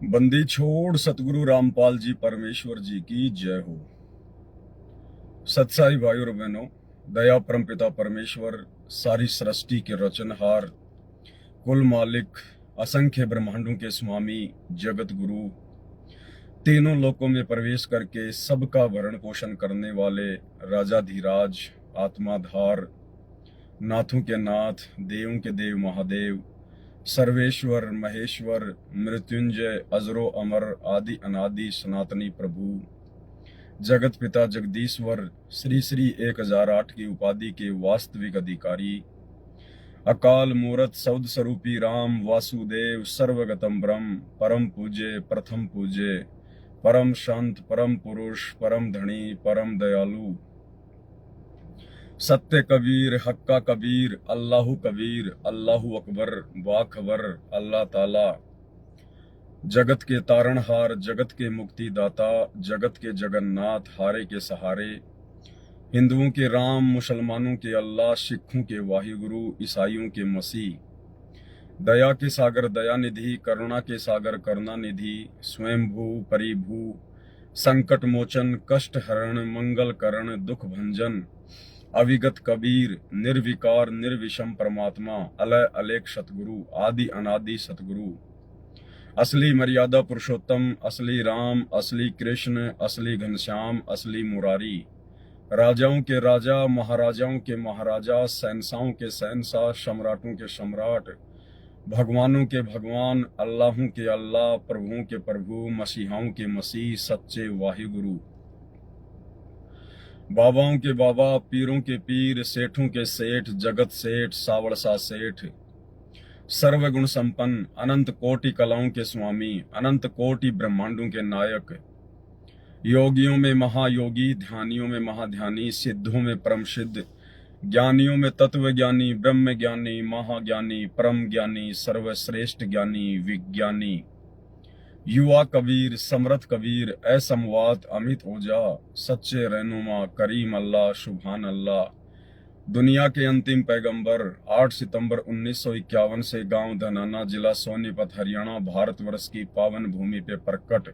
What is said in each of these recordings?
बंदी छोड़ सतगुरु रामपाल जी परमेश्वर जी की जय हो। सत्साई भाई और बहनों, दया परमपिता परमेश्वर, सारी सृष्टि के रचनहार, कुल मालिक, असंख्य ब्रह्मांडों के स्वामी, जगत गुरु, तीनों लोकों में प्रवेश करके सबका भरण पोषण करने वाले राजाधिराज, आत्माधार, नाथों के नाथ, देवों के देव महादेव, सर्वेश्वर महेश्वर, मृत्युंजय, अजरो अमर, आदि अनादि सनातनी प्रभु, जगत पिता जगदीश्वर, श्री श्री 1008 की उपाधि के वास्तविक अधिकारी, अकाल मूरत सौद स्वरूपी राम वासुदेव, सर्वगतम ब्रह्म, परम पूज्य, प्रथम पूज्य, परम शांत, परम पुरुष, परम धनी, परम दयालु, सत्य कबीर, हक्का कबीर, अल्लाहु कबीर, अल्लाहु अकबर, बाखबर, अल्लाह ताला, जगत के तारणहार, जगत के मुक्तिदाता, जगत के जगन्नाथ, हारे के सहारे, हिंदुओं के राम, मुसलमानों के अल्लाह, सिखों के वाहिगुरु, ईसाइयों के मसीह, दया के सागर दयानिधि, करुणा के सागर करुणानिधि, स्वयंभू परिभू, संकट मोचन, कष्ट हरण, मंगल करण, दुख भंजन, अविगत कबीर, निर्विकार निर्विषम परमात्मा, अलय अलेख सतगुरु, आदि अनादि सतगुरु, असली मर्यादा पुरुषोत्तम, असली राम, असली कृष्ण, असली घनश्याम, असली मुरारी, राजाओं के राजा, महाराजाओं के महाराजा, शहंशाहों के शहंशाह, सम्राटों के सम्राट, भगवानों के भगवान, अल्लाहों के अल्लाह, प्रभुओं के प्रभु, मसीहाओं के मसीह, सच्चे वाहिगुरु, बाबाओं के बाबा, पीरों के पीर, सेठों के सेठ, जगत सेठ, सावड़सा सेठ, सर्वगुण संपन्न, अनंत कोटि कलाओं के स्वामी, अनंत कोटि ब्रह्मांडों के नायक, योगियों में महायोगी, ध्यानियों में महाध्यानी, सिद्धों में परम सिद्ध, ज्ञानियों में तत्व ज्ञानी, ब्रह्म ज्ञानी, महाज्ञानी, परम ज्ञानी, सर्वश्रेष्ठ ज्ञानी, विज्ञानी, युवा कबीर, समर्थ कबीर, असमवात, अमित ओजा, सच्चे रहनुमा, करीम अल्लाह, सुभान अल्लाह, दुनिया के अंतिम पैगंबर, 8 सितंबर 1951 से गांव धनाना, जिला सोनीपत, हरियाणा, भारतवर्ष की पावन भूमि पे प्रकट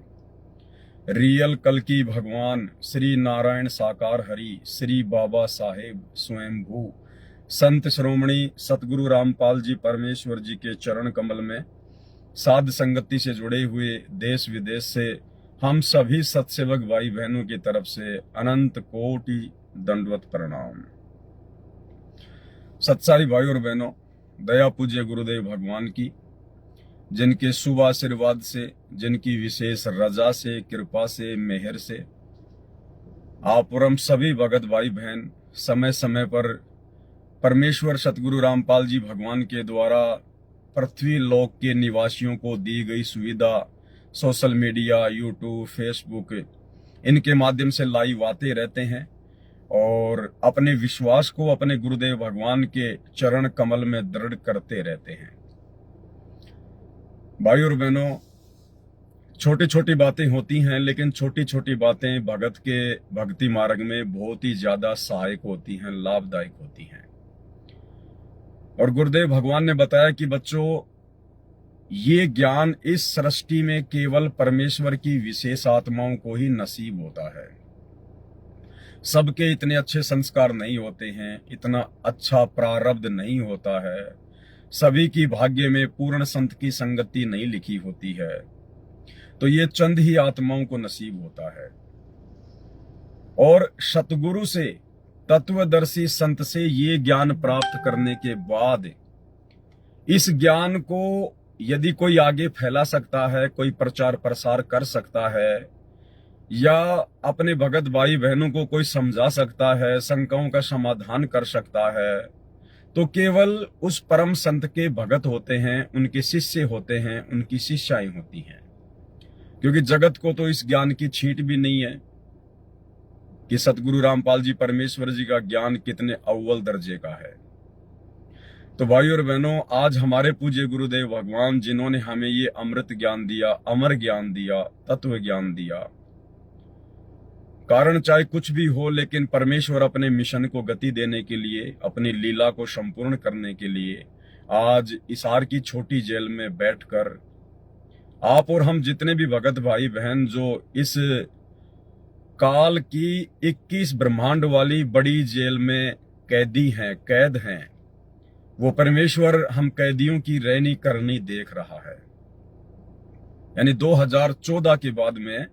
रियल कल की भगवान, श्री नारायण साकार हरि, श्री बाबा साहेब स्वयंभू, संत श्रोमणी सतगुरु रामपाल जी परमेश्वर जी के चरण कमल में साध संगति से जुड़े हुए देश विदेश से हम सभी सत्सेवक भाई बहनों की तरफ से अनंत कोटि दंडवत प्रणाम। सत्सारी भाई और बहनों, दया पूज्य गुरुदेव भगवान की, जिनके शुभ आशीर्वाद से, जिनकी विशेष रजा से, कृपा से, मेहर से आप और हम सभी भगत भाई बहन समय समय पर परमेश्वर सतगुरु रामपाल जी भगवान के द्वारा पृथ्वी लोक के निवासियों को दी गई सुविधा, सोशल मीडिया, यूट्यूब, फेसबुक, इनके माध्यम से लाइव आते रहते हैं और अपने विश्वास को अपने गुरुदेव भगवान के चरण कमल में दृढ़ करते रहते हैं। भाई और बहनों, छोटी छोटी बातें होती हैं, लेकिन छोटी छोटी बातें भगत के भक्ति मार्ग में बहुत ही ज्यादा सहायक होती हैं, लाभदायक होती हैं। और गुरुदेव भगवान ने बताया कि बच्चों, ये ज्ञान इस सृष्टि में केवल परमेश्वर की विशेष आत्माओं को ही नसीब होता है। सबके इतने अच्छे संस्कार नहीं होते हैं, इतना अच्छा प्रारब्ध नहीं होता है, सभी की भाग्य में पूर्ण संत की संगति नहीं लिखी होती है, तो ये चंद ही आत्माओं को नसीब होता है। और सतगुरु से, तत्वदर्शी संत से ये ज्ञान प्राप्त करने के बाद इस ज्ञान को यदि कोई आगे फैला सकता है, कोई प्रचार प्रसार कर सकता है, या अपने भगत भाई बहनों को कोई समझा सकता है, शंकाओं का समाधान कर सकता है, तो केवल उस परम संत के भगत होते हैं, उनके शिष्य होते हैं, उनकी शिष्याएं होती हैं। क्योंकि जगत को तो इस ज्ञान की छींट भी नहीं है कि सतगुरु रामपाल जी परमेश्वर जी का ज्ञान कितने अव्वल दर्जे का है। तो भाई और बहनों, आज हमारे पूज्य गुरुदेव भगवान, जिन्होंने हमें ये अमृत ज्ञान दिया, अमर ज्ञान दिया, तत्व ज्ञान दिया, कारण चाहे कुछ भी हो, लेकिन परमेश्वर अपने मिशन को गति देने के लिए, अपनी लीला को संपूर्ण करने के लिए आज इसार की छोटी जेल में बैठकर आप और हम जितने भी भगत भाई बहन जो इस काल की 21 ब्रह्मांड वाली बड़ी जेल में कैदी हैं, कैद हैं, वो परमेश्वर हम कैदियों की रहनी करनी देख रहा है। यानी 2014 के बाद में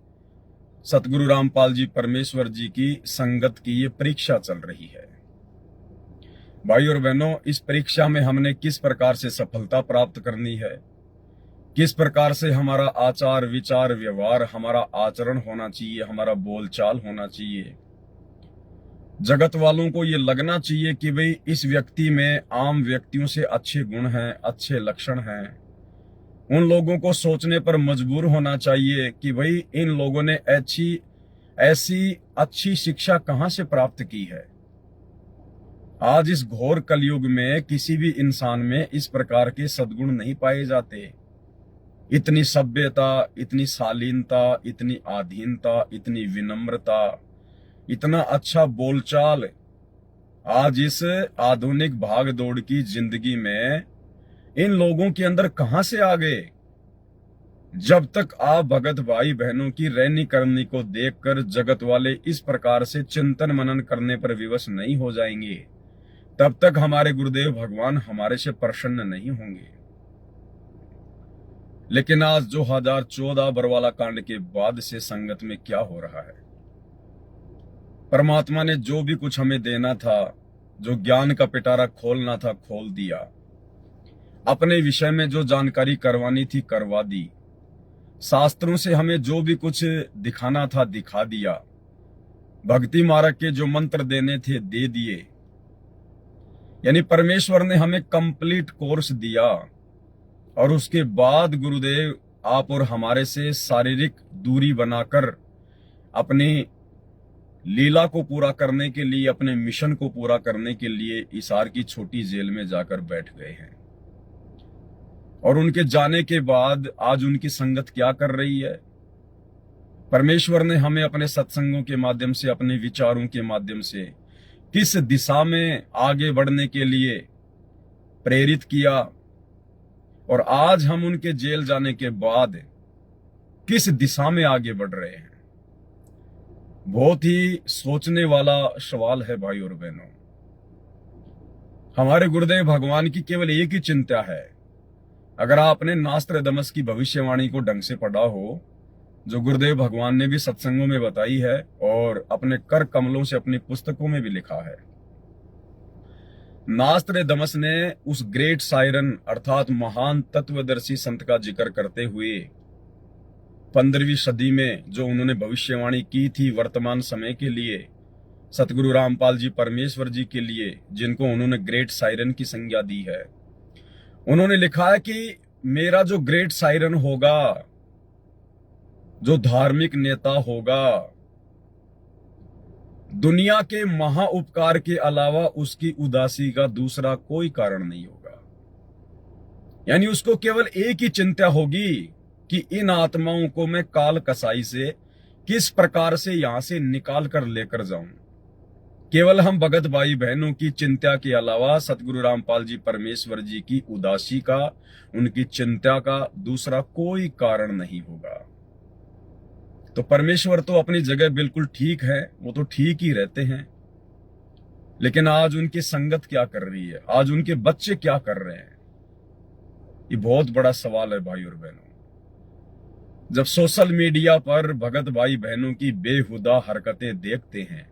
सतगुरु रामपाल जी परमेश्वर जी की संगत की ये परीक्षा चल रही है। भाई और बहनों, इस परीक्षा में हमने किस प्रकार से सफलता प्राप्त करनी है, किस प्रकार से हमारा आचार विचार व्यवहार, हमारा आचरण होना चाहिए, हमारा बोलचाल होना चाहिए। जगत वालों को ये लगना चाहिए कि भाई इस व्यक्ति में आम व्यक्तियों से अच्छे गुण हैं, अच्छे लक्षण हैं। उन लोगों को सोचने पर मजबूर होना चाहिए कि भाई इन लोगों ने ऐसी अच्छी शिक्षा कहां से प्राप्त की है। आज इस घोर कलयुग में किसी भी इंसान में इस प्रकार के सद्गुण नहीं पाए जाते। इतनी सभ्यता, इतनी शालीनता, इतनी आधीनता, इतनी विनम्रता, इतना अच्छा बोलचाल आज इस आधुनिक भाग दौड़ की जिंदगी में इन लोगों के अंदर कहां से आ गए। जब तक आप भगत भाई बहनों की रहनी करनी को देखकर जगत वाले इस प्रकार से चिंतन मनन करने पर विवश नहीं हो जाएंगे, तब तक हमारे गुरुदेव भगवान हमारे से प्रसन्न नहीं होंगे। लेकिन आज 2014 बरवाला कांड के बाद से संगत में क्या हो रहा है। परमात्मा ने जो भी कुछ हमें देना था, जो ज्ञान का पिटारा खोलना था खोल दिया। अपने विषय में जो जानकारी करवानी थी करवा दी। शास्त्रों से हमें जो भी कुछ दिखाना था दिखा दिया। भक्ति मार्ग के जो मंत्र देने थे दे दिए। यानी परमेश्वर ने हमें कंप्लीट कोर्स दिया। और उसके बाद गुरुदेव आप और हमारे से शारीरिक दूरी बनाकर अपनी लीला को पूरा करने के लिए, अपने मिशन को पूरा करने के लिए हिसार की छोटी जेल में जाकर बैठ गए हैं। और उनके जाने के बाद आज उनकी संगत क्या कर रही है। परमेश्वर ने हमें अपने सत्संगों के माध्यम से, अपने विचारों के माध्यम से किस दिशा में आगे बढ़ने के लिए प्रेरित किया, और आज हम उनके जेल जाने के बाद किस दिशा में आगे बढ़ रहे हैं। बहुत ही सोचने वाला सवाल है भाई और बहनों। हमारे गुरुदेव भगवान की केवल एक ही चिंता है। अगर आपने नास्त्रदमस की भविष्यवाणी को ढंग से पढ़ा हो, जो गुरुदेव भगवान ने भी सत्संगों में बताई है और अपने कर कमलों से अपनी पुस्तकों में भी लिखा है, नास्त्रदमस ने उस ग्रेट सायरन अर्थात महान तत्वदर्शी संत का जिक्र करते हुए 15वीं सदी में जो उन्होंने भविष्यवाणी की थी वर्तमान समय के लिए, सतगुरु रामपाल जी परमेश्वर जी के लिए, जिनको उन्होंने ग्रेट सायरन की संज्ञा दी है, उन्होंने लिखा है कि मेरा जो ग्रेट सायरन होगा, जो धार्मिक नेता होगा, दुनिया के महा उपकार के अलावा उसकी उदासी का दूसरा कोई कारण नहीं होगा। यानी उसको केवल एक ही चिंता होगी कि इन आत्माओं को मैं काल कसाई से किस प्रकार से यहां से निकाल कर लेकर जाऊं। केवल हम भगत भाई बहनों की चिंता के अलावा सतगुरु रामपाल जी परमेश्वर जी की उदासी का, उनकी चिंता का दूसरा कोई कारण नहीं होगा। तो परमेश्वर तो अपनी जगह बिल्कुल ठीक है, वो तो ठीक ही रहते हैं। लेकिन आज उनकी संगत क्या कर रही है, आज उनके बच्चे क्या कर रहे हैं, ये बहुत बड़ा सवाल है भाई और बहनों। जब सोशल मीडिया पर भगत भाई बहनों की बेहुदा हरकतें देखते हैं,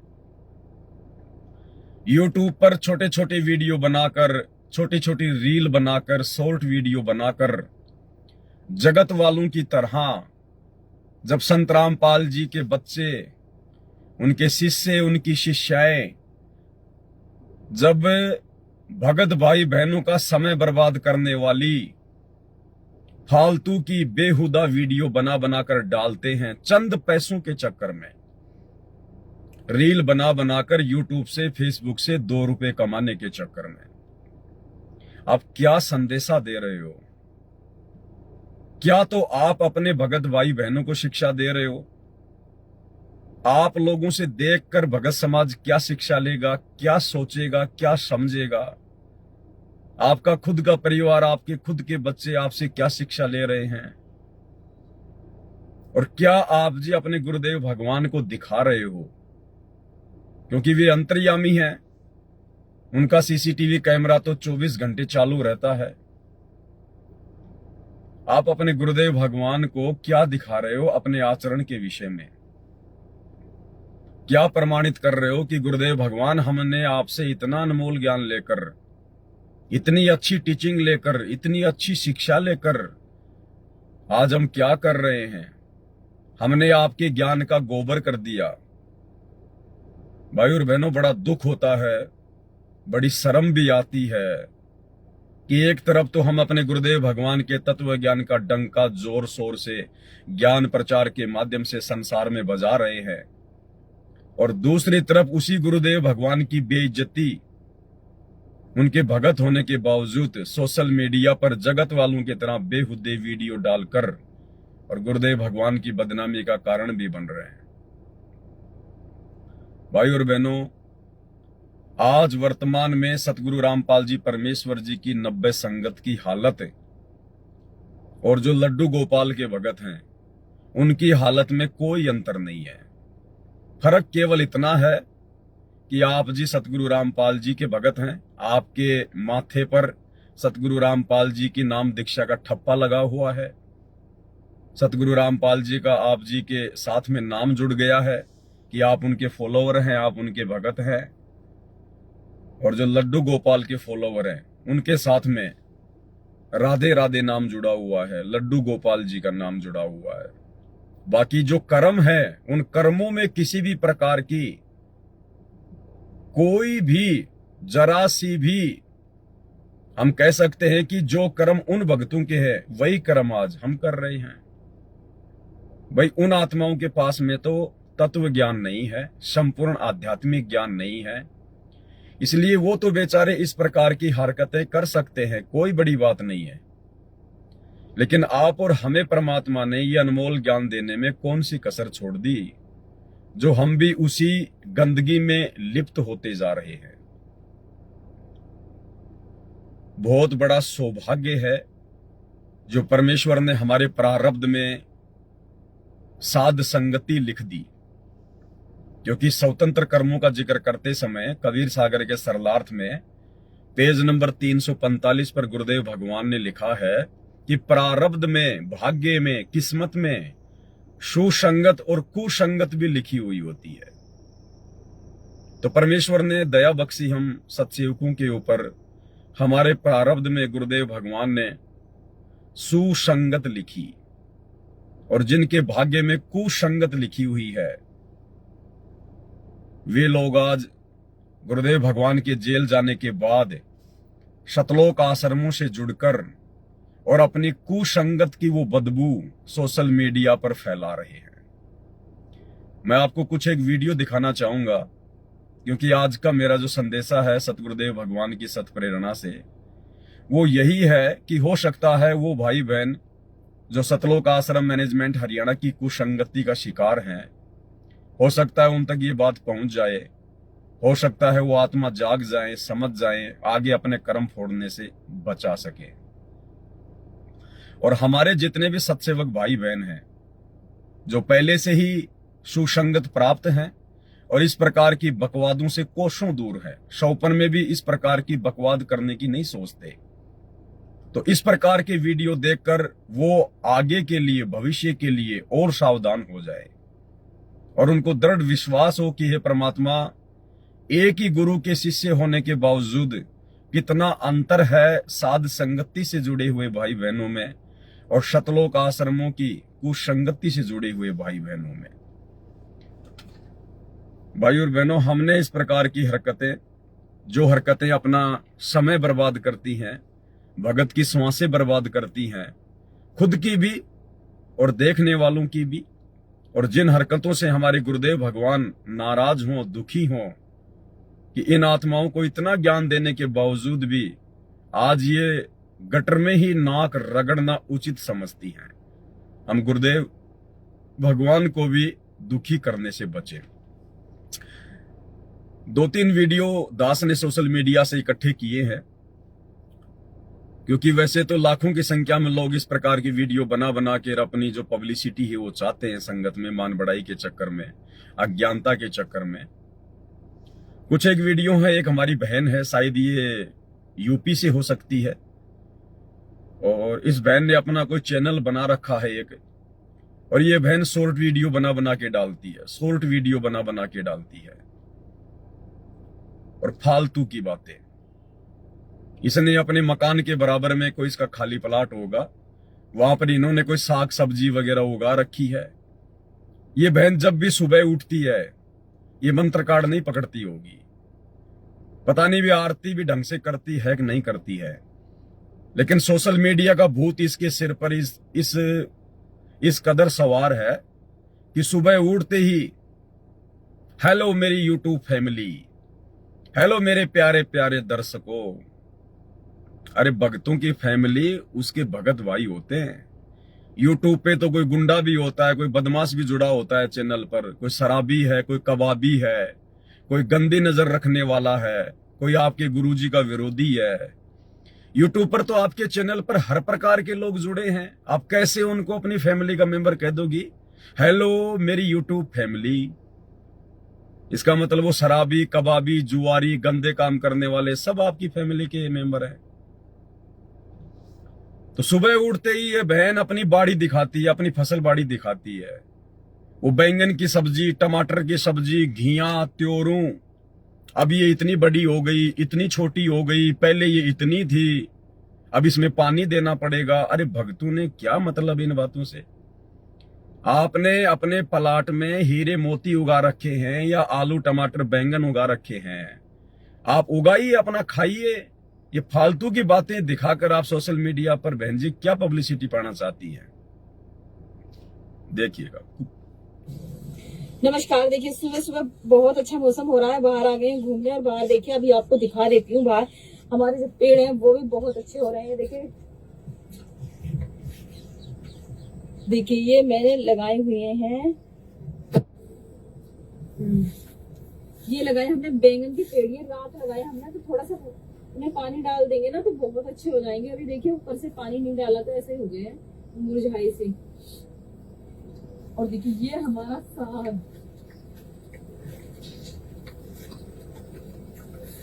यूट्यूब पर छोटे छोटे वीडियो बनाकर, छोटी छोटी रील बनाकर, शॉर्ट वीडियो बनाकर जगत वालों की तरह जब संत रामपाल जी के बच्चे, उनके शिष्य, उनकी शिष्याएं जब भगत भाई बहनों का समय बर्बाद करने वाली फालतू की बेहुदा वीडियो बना बनाकर डालते हैं, चंद पैसों के चक्कर में रील बना बनाकर यूट्यूब से, फेसबुक से 2 रुपए कमाने के चक्कर में, आप क्या संदेशा दे रहे हो? क्या तो आप अपने भगत भाई बहनों को शिक्षा दे रहे हो? आप लोगों से देखकर भगत समाज क्या शिक्षा लेगा, क्या सोचेगा, क्या समझेगा? आपका खुद का परिवार, आपके खुद के बच्चे आपसे क्या शिक्षा ले रहे हैं? और क्या आप जी अपने गुरुदेव भगवान को दिखा रहे हो? क्योंकि वे अंतर्यामी हैं, उनका सीसीटीवी कैमरा तो 24 घंटे चालू रहता है। आप अपने गुरुदेव भगवान को क्या दिखा रहे हो अपने आचरण के विषय में? क्या प्रमाणित कर रहे हो कि गुरुदेव भगवान, हमने आपसे इतना अनमोल ज्ञान लेकर, इतनी अच्छी टीचिंग लेकर, इतनी अच्छी शिक्षा लेकर आज हम क्या कर रहे हैं? हमने आपके ज्ञान का गोबर कर दिया। भाई और बहनों, बड़ा दुख होता है, बड़ी शर्म भी आती है कि एक तरफ तो हम अपने गुरुदेव भगवान के तत्व ज्ञान का डंका जोर शोर से ज्ञान प्रचार के माध्यम से संसार में बजा रहे हैं, और दूसरी तरफ उसी गुरुदेव भगवान की बेइज्जती उनके भगत होने के बावजूद सोशल मीडिया पर जगत वालों की तरह बेहुदे वीडियो डालकर और गुरुदेव भगवान की बदनामी का कारण भी बन रहे हैं। भाई और बहनों, आज वर्तमान में सतगुरु रामपाल जी परमेश्वर जी की 90 संगत की हालत है और जो लड्डू गोपाल के भगत हैं उनकी हालत में कोई अंतर नहीं है। फर्क केवल इतना है कि आप जी सतगुरु रामपाल जी के भगत हैं, आपके माथे पर सतगुरु रामपाल जी की नाम दीक्षा का ठप्पा लगा हुआ है, सतगुरु रामपाल जी का आप जी के साथ में नाम जुड़ गया है कि आप उनके फॉलोवर हैं, आप उनके भगत हैं। और जो लड्डू गोपाल के फॉलोवर हैं उनके साथ में राधे राधे नाम जुड़ा हुआ है, लड्डू गोपाल जी का नाम जुड़ा हुआ है। बाकी जो कर्म है, उन कर्मों में किसी भी प्रकार की कोई भी जरा सी भी, हम कह सकते हैं कि जो कर्म उन भक्तों के हैं वही कर्म आज हम कर रहे हैं। भाई उन आत्माओं के पास में तो तत्व ज्ञान नहीं है, संपूर्ण आध्यात्मिक ज्ञान नहीं है, इसलिए वो तो बेचारे इस प्रकार की हरकतें कर सकते हैं, कोई बड़ी बात नहीं है। लेकिन आप और हमें परमात्मा ने ये अनमोल ज्ञान देने में कौन सी कसर छोड़ दी, जो हम भी उसी गंदगी में लिप्त होते जा रहे हैं। बहुत बड़ा सौभाग्य है जो परमेश्वर ने हमारे प्रारब्ध में साध संगति लिख दी, क्योंकि स्वतंत्र कर्मों का जिक्र करते समय कबीर सागर के सरलार्थ में पेज नंबर 345 पर गुरुदेव भगवान ने लिखा है कि प्रारब्ध में, भाग्य में, किस्मत में सुसंगत और कुसंगत भी लिखी हुई होती है। तो परमेश्वर ने दया बख्शी हम सत्सेवकों के ऊपर, हमारे प्रारब्ध में गुरुदेव भगवान ने सुसंगत लिखी, और जिनके भाग्य में कुसंगत लिखी हुई है वे लोग आज गुरुदेव भगवान के जेल जाने के बाद शतलोक आश्रमों से जुड़कर और अपनी कुसंगत की वो बदबू सोशल मीडिया पर फैला रहे हैं। मैं आपको कुछ एक वीडियो दिखाना चाहूंगा, क्योंकि आज का मेरा जो संदेशा है सतगुरुदेव भगवान की सत प्रेरणा से वो यही है कि हो सकता है वो भाई बहन जो सतलोक आश्रम मैनेजमेंट हरियाणा की कुसंगति का शिकार हैं, हो सकता है उन तक ये बात पहुंच जाए, हो सकता है वो आत्मा जाग जाए, समझ जाए, आगे अपने कर्म फोड़ने से बचा सके। और हमारे जितने भी सत्सेवक भाई बहन हैं जो पहले से ही सुसंगत प्राप्त हैं और इस प्रकार की बकवादों से कोसों दूर है, शौपन में भी इस प्रकार की बकवाद करने की नहीं सोचते, तो इस प्रकार के वीडियो देखकर वो आगे के लिए, भविष्य के लिए और सावधान हो जाए और उनको दृढ़ विश्वास हो कि हे परमात्मा, एक ही गुरु के शिष्य होने के बावजूद कितना अंतर है साध संगति से जुड़े हुए भाई बहनों में और शतलोक आश्रमों की कुसंगति से जुड़े हुए भाई बहनों में। भाई और बहनों, हमने इस प्रकार की हरकतें, जो हरकतें अपना समय बर्बाद करती हैं, भगत की सांसें बर्बाद करती हैं, खुद की भी और देखने वालों की भी, और जिन हरकतों से हमारे गुरुदेव भगवान नाराज हों, दुखी हों कि इन आत्माओं को इतना ज्ञान देने के बावजूद भी आज ये गटर में ही नाक रगड़ना उचित समझती हैं, हम गुरुदेव भगवान को भी दुखी करने से बचे। 2-3 वीडियो दास ने सोशल मीडिया से इकट्ठे किए हैं, क्योंकि वैसे तो लाखों की संख्या में लोग इस प्रकार की वीडियो बना बना के अपनी जो पब्लिसिटी है वो चाहते हैं, संगत में मान बढ़ाई के चक्कर में, अज्ञानता के चक्कर में। कुछ एक वीडियो है, एक हमारी बहन है, शायद ये यूपी से हो सकती है, और इस बहन ने अपना कोई चैनल बना रखा है एक, और ये बहन शॉर्ट वीडियो बना बना के डालती है, शॉर्ट वीडियो बना बना के डालती है और फालतू की बातें। इसने अपने मकान के बराबर में कोई इसका खाली प्लाट होगा, वहां पर इन्होंने कोई साग सब्जी वगैरह उगा रखी है। ये बहन जब भी सुबह उठती है ये मंत्र कार्ड नहीं पकड़ती होगी, पता नहीं भी आरती भी ढंग से करती है कि नहीं करती है, लेकिन सोशल मीडिया का भूत इसके सिर पर इस कदर सवार है कि सुबह उठते ही हेलो मेरी यूट्यूब फैमिली, हेलो मेरे प्यारे प्यारे दर्शकों। अरे भक्तों की फैमिली उसके भगत भाई होते हैं। यूट्यूब पे तो कोई गुंडा भी होता है, कोई बदमाश भी जुड़ा होता है चैनल पर, कोई शराबी है, कोई कबाबी है, कोई गंदी नजर रखने वाला है, कोई आपके गुरुजी का विरोधी है। यूट्यूब पर तो आपके चैनल पर हर प्रकार के लोग जुड़े हैं, आप कैसे उनको अपनी फैमिली का मेंबर कह दोगी? हेलो मेरी यूट्यूब फैमिली, इसका मतलब वो शराबी, कबाबी, जुआरी, गंदे काम करने वाले सब आपकी फैमिली के मेंबर हैं। तो सुबह उठते ही ये बहन अपनी बाड़ी दिखाती है, अपनी फसल बाड़ी दिखाती है। वो बैंगन की सब्जी, टमाटर की सब्जी, घिया, त्योरू, अब ये इतनी बड़ी हो गई, इतनी छोटी हो गई, पहले ये इतनी थी, अब इसमें पानी देना पड़ेगा। अरे भक्तों ने क्या मतलब इन बातों से? आपने अपने प्लाट में हीरे मोती उगा रखे हैं या आलू टमाटर बैंगन उगा रखे हैं, आप उगाइए, अपना खाइए। ये फालतू की बातें दिखाकर आप सोशल मीडिया पर बहन जी क्या पब्लिसिटी पाना चाहती हैं, देखिएगा। नमस्कार। देखिए सुबह सुबह बहुत अच्छा मौसम हो रहा है, बाहर आ गए हैं घूमने, और बाहर देखिए अभी आपको दिखा देती हूँ, बाहर हमारे जो पेड़ हैं वो भी बहुत अच्छे हो रहे हैं। देखिए ये मैंने लगाए हुए हैं, ये लगाए हमने बैंगन के पेड़, ये रात लगाए हमने, तो थोड़ा सा उन्हें पानी डाल देंगे ना तो बहुत अच्छे हो जाएंगे। अभी देखिए ऊपर से पानी नहीं डाला तो ऐसे हो गए हैं मुरझाई से। और देखिए ये हमारा साग,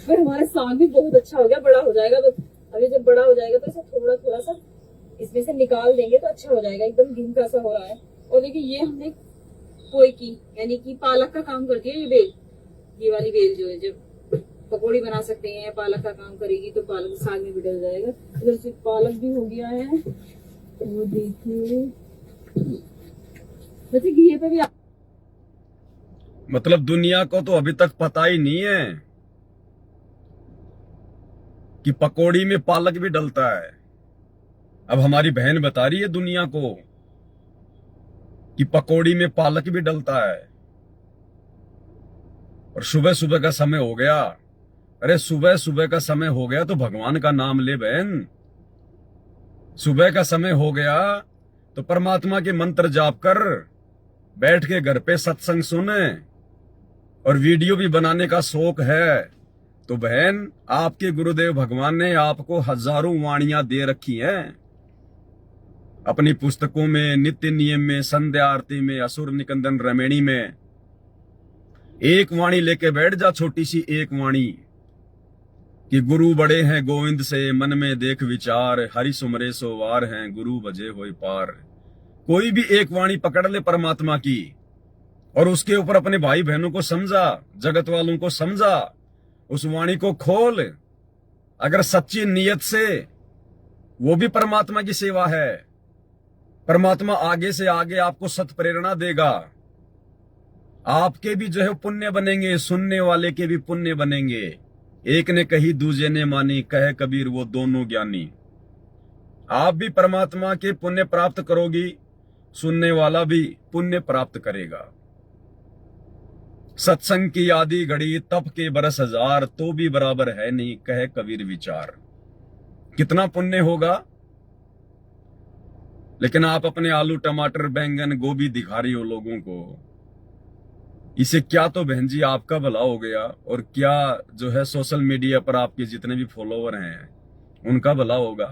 फिर हमारा साग भी बहुत अच्छा हो गया, बड़ा हो जाएगा तो अभी जब बड़ा हो जाएगा तो इसे थोड़ा थोड़ा सा इसमें से निकाल देंगे तो अच्छा हो जाएगा, एकदम ढीमका सा हो रहा है। और देखिए ये हमने पोई की यानी कि पालक का काम करती है ये बेल, ये वाली बेल जो है, जब पकौड़ी बना सकते हैं, पालक का काम करेगी तो पालक साग में भी डल जाएगा। इधर से पालक भी हो गया है, वो देखिए वैसे घी पे भी मतलब दुनिया को तो अभी तक पता ही नहीं है कि पकौड़ी में पालक भी डलता है। अब हमारी बहन बता रही है दुनिया को कि पकौड़ी में पालक भी डलता है। और सुबह सुबह का समय हो गया, अरे सुबह सुबह का समय हो गया तो भगवान का नाम ले बहन। सुबह का समय हो गया तो परमात्मा के मंत्र जाप कर, बैठ के घर पे सत्संग सुने, और वीडियो भी बनाने का शौक है तो बहन आपके गुरुदेव भगवान ने आपको हजारों वाणियां दे रखी हैं अपनी पुस्तकों में, नित्य नियम में, संध्या आरती में, असुर निकंदन रमेणी में। एक वाणी लेके बैठ जा, छोटी सी एक वाणी कि गुरु बड़े हैं गोविंद से, मन में देख विचार, हरि सुमरे सो वार हैं, गुरु बजे होए पार। कोई भी एक वाणी पकड़ ले परमात्मा की और उसके ऊपर अपने भाई बहनों को समझा, जगत वालों को समझा, उस वाणी को खोल। अगर सच्ची नियत से, वो भी परमात्मा की सेवा है। परमात्मा आगे से आगे आपको सत प्रेरणा देगा, आपके भी जो है पुण्य बनेंगे, सुनने वाले के भी पुण्य बनेंगे। एक ने कही दूजे ने मानी, कहे कबीर वो दोनों ज्ञानी। आप भी परमात्मा के पुण्य प्राप्त करोगी, सुनने वाला भी पुण्य प्राप्त करेगा। सत्संग की आदि घड़ी, तप के बरस हजार, तो भी बराबर है नहीं, कहे कबीर विचार। कितना पुण्य होगा, लेकिन आप अपने आलू टमाटर बैंगन गोभी दिखा रही हो लोगों को। इसे क्या तो बहन जी आपका भला हो गया, और क्या जो है सोशल मीडिया पर आपके जितने भी फॉलोवर हैं उनका भला होगा।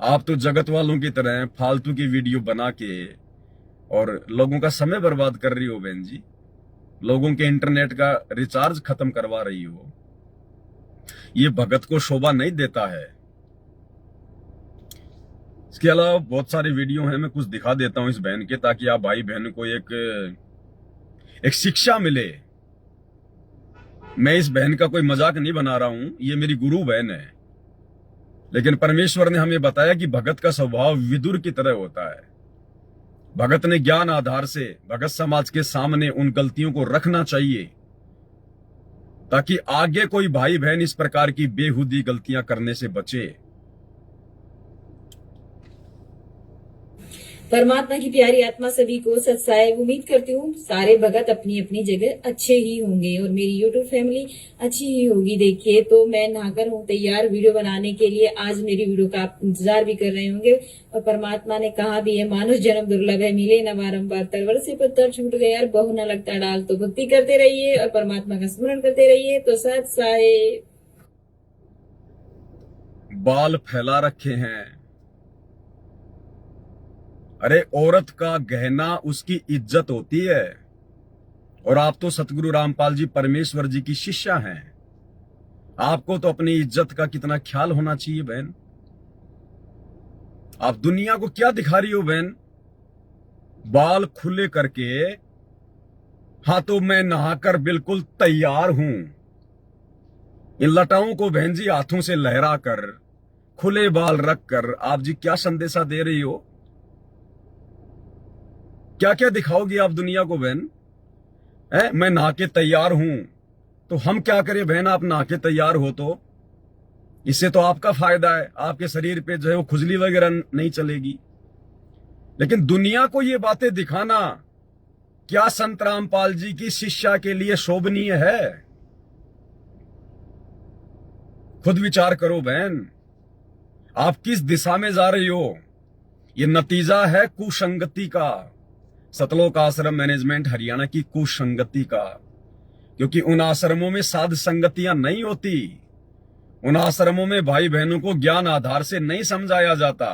आप तो जगत वालों की तरह फालतू की वीडियो बना के और लोगों का समय बर्बाद कर रही हो बहन जी। लोगों के इंटरनेट का रिचार्ज खत्म करवा रही हो। ये भगत को शोभा नहीं देता है। इसके अलावा बहुत सारी वीडियो हैं, मैं कुछ दिखा देता हूं इस बहन के, ताकि आप भाई बहन को एक शिक्षा मिले। मैं इस बहन का कोई मजाक नहीं बना रहा हूं, ये मेरी गुरु बहन है। लेकिन परमेश्वर ने हमें बताया कि भगत का स्वभाव विदुर की तरह होता है। भगत ने ज्ञान आधार से भगत समाज के सामने उन गलतियों को रखना चाहिए, ताकि आगे कोई भाई बहन इस प्रकार की बेहुदी गलतियां करने से बचे। परमात्मा की प्यारी आत्मा सभी को सत्साए। उम्मीद करती हूँ सारे भगत अपनी अपनी जगह अच्छे ही होंगे और मेरी यूट्यूब फैमिली अच्छी ही होगी। देखिए तो मैं नहाकर हूँ तैयार वीडियो बनाने के लिए। आज मेरी वीडियो का आप इंतजार भी कर रहे होंगे और परमात्मा ने कहा भी है, मानुष जन्म दुर्लभ है, मिले न बारंबार, तरवर से पत्थर छूट गया और बहु न लगता डाल। तो भक्ति करते रहिए और परमात्मा का स्मरण करते रहिए। तो सत्साए। बाल फैला रखे हैं। अरे औरत का गहना उसकी इज्जत होती है। और आप तो सतगुरु रामपाल जी परमेश्वर जी की शिष्या हैं। आपको तो अपनी इज्जत का कितना ख्याल होना चाहिए बहन। आप दुनिया को क्या दिखा रही हो बहन? बाल खुले करके, हाँ तो मैं नहाकर बिल्कुल तैयार हूं। इन लटाओं को बहन जी हाथों से लहरा कर, खुले बाल रखकर आप जी क्या संदेशा दे रही हो? क्या क्या दिखाओगी आप दुनिया को बहन? मैं नहा के तैयार हूं तो हम क्या करें बहन? आप नहा के तैयार हो तो इससे तो आपका फायदा है, आपके शरीर पे जो है वो खुजली वगैरह नहीं चलेगी। लेकिन दुनिया को ये बातें दिखाना क्या संत रामपाल जी की शिष्या के लिए शोभनीय है? खुद विचार करो बहन, आप किस दिशा में जा रही हो? ये नतीजा है कुसंगति का, सतलोक आश्रम मैनेजमेंट हरियाणा की कुसंगति का। क्योंकि उन आश्रमों में साध संगतियां नहीं होती। उन आश्रमों में भाई बहनों को ज्ञान आधार से नहीं समझाया जाता।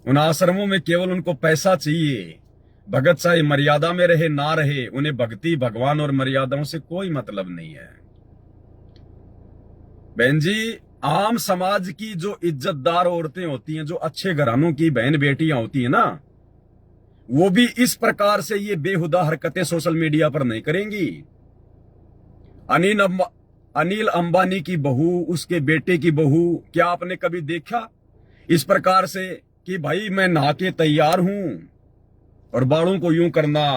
उन आश्रमों में केवल उनको पैसा चाहिए। भगत चाहे मर्यादा में रहे ना रहे, उन्हें भक्ति, भगवान और मर्यादाओं से कोई मतलब नहीं है। बहन जी, आम समाज की जो इज्जतदार औरतें होती हैं, जो अच्छे घरानों की बहन बेटियां होती हैं ना, वो भी इस प्रकार से ये बेहुदा हरकतें सोशल मीडिया पर नहीं करेंगी। अनिल अंबानी की बहू, उसके बेटे की बहू, क्या आपने कभी देखा इस प्रकार से कि भाई मैं नहा के तैयार हूं और बालों को यूं करना?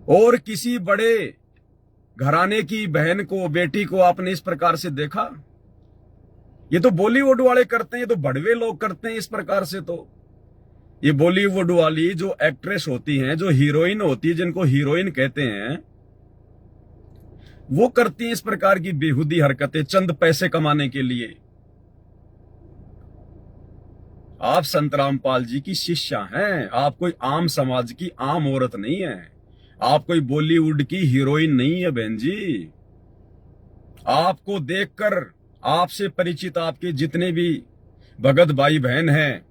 और किसी बड़े घराने की बहन को, बेटी को आपने इस प्रकार से देखा? ये तो बॉलीवुड वाले करते हैं, ये तो बड़वे लोग करते हैं इस प्रकार से। तो ये बॉलीवुड वाली जो एक्ट्रेस होती हैं, जो हीरोइन होती है, जिनको हीरोइन कहते हैं, वो करती हैं इस प्रकार की बेहुदी हरकतें चंद पैसे कमाने के लिए। आप संत रामपाल जी की शिष्या हैं। आप कोई आम समाज की आम औरत नहीं है। आप कोई बॉलीवुड की हीरोइन नहीं है बहन जी। आपको देखकर, आपसे परिचित आपके जितने भी भगत भाई बहन हैं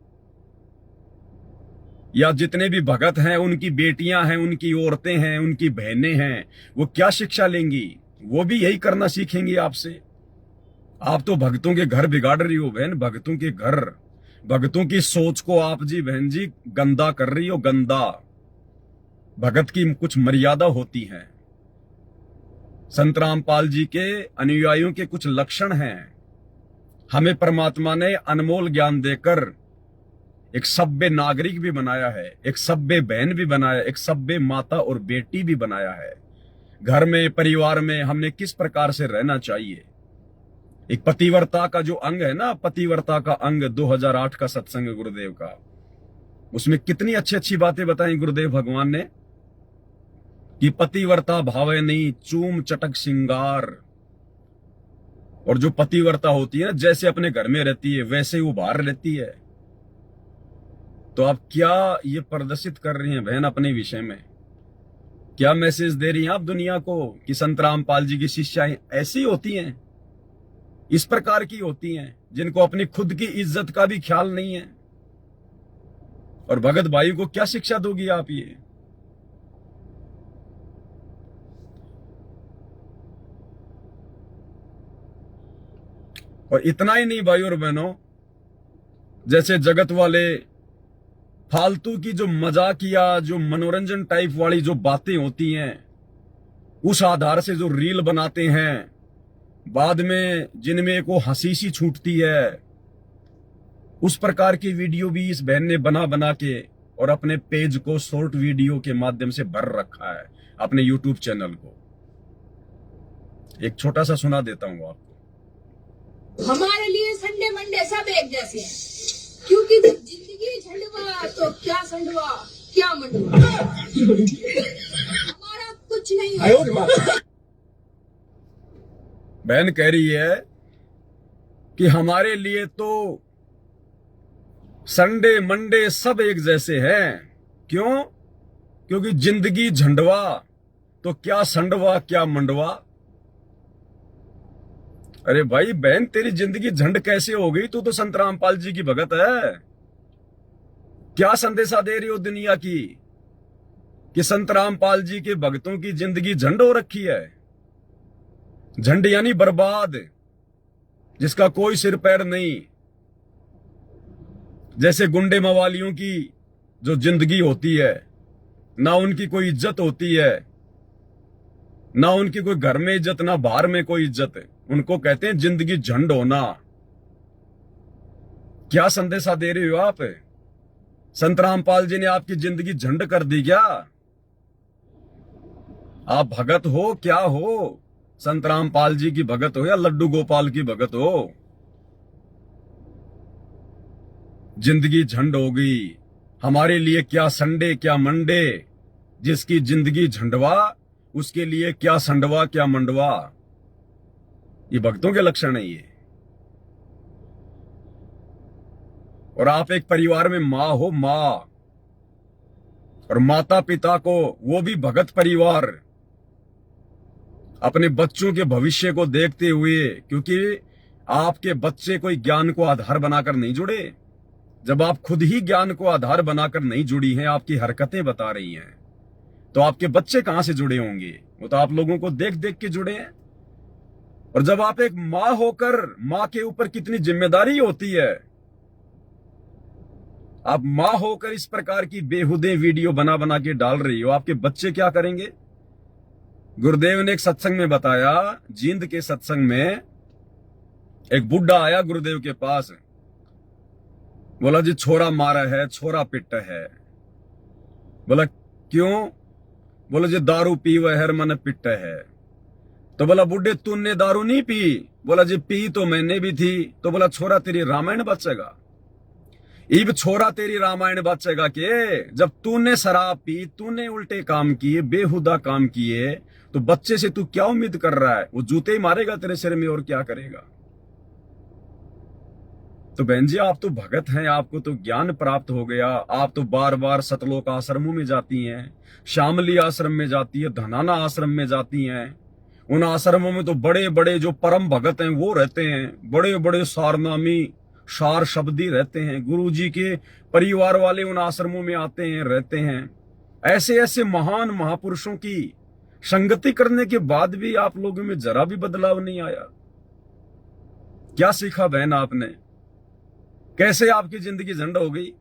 या जितने भी भगत हैं, उनकी बेटियां हैं, उनकी औरतें हैं, उनकी बहनें हैं, वो क्या शिक्षा लेंगी? वो भी यही करना सीखेंगी आपसे। आप तो भक्तों के घर बिगाड़ रही हो बहन। भक्तों के घर, भक्तों की सोच को आप जी बहन जी गंदा कर रही हो, गंदा। भगत की कुछ मर्यादा होती है। संत रामपाल जी के अनुयायियों के कुछ लक्षण हैं। हमें परमात्मा ने अनमोल ज्ञान देकर एक सभ्य नागरिक भी बनाया है, एक सभ्य बहन भी बनाया, एक सभ्य माता और बेटी भी बनाया है। घर में, परिवार में हमने किस प्रकार से रहना चाहिए। एक पतिव्रता का जो अंग है ना, पतिव्रता का अंग 2008 का सत्संग गुरुदेव का, उसमें कितनी अच्छी अच्छी बातें बताई गुरुदेव भगवान ने कि पतिव्रता भावे नहीं चूम चटक सिंगार। और जो पतिव्रता होती है ना, जैसे अपने घर में रहती है वैसे वो बाहर रहती है। तो आप क्या ये प्रदर्शित कर रही हैं बहन अपने विषय में? क्या मैसेज दे रही हैं आप दुनिया को कि संत रामपाल जी की शिष्याएं ऐसी होती हैं? इस प्रकार की होती हैं जिनको अपनी खुद की इज्जत का भी ख्याल नहीं है। और भगत भाई को क्या शिक्षा दोगी आप ये? और इतना ही नहीं भाई और बहनों, जैसे जगत वाले फालतू की जो मजाकिया, जो मनोरंजन टाइप वाली जो बातें होती हैं, उस आधार से जो रील बनाते हैं, बाद में जिनमें को हंसी सी छूटती है, उस प्रकार की वीडियो भी इस बहन ने बना बना के और अपने पेज को शॉर्ट वीडियो के माध्यम से भर रखा है, अपने यूट्यूब चैनल को। एक छोटा सा सुना देता हूं आपको। हमारे लिए संडे मंडे सब एक जैसे हैं, क्योंकि जब जिंदगी झंडवा तो क्या संडवा क्या मंडवा, हमारा कुछ नहीं है। बहन कह रही है कि हमारे लिए तो संडे मंडे सब एक जैसे हैं। क्यों? क्योंकि जिंदगी झंडवा तो क्या संडवा क्या मंडवा। अरे भाई बहन, तेरी जिंदगी झंड कैसे हो गई? तू तो संत रामपाल जी की भगत है। क्या संदेशा दे रही हो दुनिया की कि संत रामपाल जी के भक्तों की जिंदगी झंड हो रखी है? झंड यानी बर्बाद, जिसका कोई सिर पैर नहीं। जैसे गुंडे मवालियों की जो जिंदगी होती है, ना उनकी कोई इज्जत होती है, ना उनकी कोई घर में इज्जत, ना बाहर में कोई इज्जत। उनको कहते हैं जिंदगी झंड होना। क्या संदेशा दे रहे हो आप? संत रामपाल जी ने आपकी जिंदगी झंड कर दी क्या? आप भगत हो क्या हो? संत रामपाल जी की भगत हो या लड्डू गोपाल की भगत हो? जिंदगी झंड हो गई। हमारे लिए क्या संडे क्या मंडे, जिसकी जिंदगी झंडवा उसके लिए क्या संडवा क्या मंडवा। ये भक्तों के लक्षण है ये। और आप एक परिवार में मां हो, मां, और माता पिता को, वो भी भगत परिवार, अपने बच्चों के भविष्य को देखते हुए, क्योंकि आपके बच्चे कोई ज्ञान को आधार बनाकर नहीं जुड़े। जब आप खुद ही ज्ञान को आधार बनाकर नहीं जुड़ी हैं, आपकी हरकतें बता रही हैं, तो आपके बच्चे कहां से जुड़े होंगे? वो तो आप लोगों को देख देख के जुड़े हैं। और जब आप एक मां होकर, मां के ऊपर कितनी जिम्मेदारी होती है, आप मां होकर इस प्रकार की बेहुदे वीडियो बना बना के डाल रही हो, आपके बच्चे क्या करेंगे? गुरुदेव ने एक सत्संग में बताया, जींद के सत्संग में एक बुढ़ा आया गुरुदेव के पास, बोला जी छोरा मारा है, छोरा पिटा है। बोला क्यों? बोला जी दारू पीवा है, मन पिटा है। तो बोला बुढ़े तूने दारू नहीं पी? बोला जी पी तो मैंने भी थी। तो बोला छोरा तेरी रामायण बचेगा? इब छोरा तेरी रामायण बचेगा के जब तूने शराब पी, तूने उल्टे काम किए, बेहुदा काम किए, तो बच्चे से तू क्या उम्मीद कर रहा है? वो जूते ही मारेगा तेरे सिर में और क्या करेगा? तो बहन जी, आप तो भगत हैं, आपको तो ज्ञान प्राप्त हो गया। आप तो बार बार सतलोक आश्रमों में जाती हैं, शामली आश्रम में जाती है, धनाना आश्रम में जाती हैं। उन आश्रमों में तो बड़े बड़े जो परम भगत हैं वो रहते हैं, बड़े बड़े सारनामी सार शब्दी रहते हैं। गुरु जी के परिवार वाले उन आश्रमों में आते हैं, रहते हैं। ऐसे ऐसे महान महापुरुषों की संगति करने के बाद भी आप लोगों में जरा भी बदलाव नहीं आया। क्या सीखा बहन आपने? कैसे आपकी जिंदगी झंड हो गई?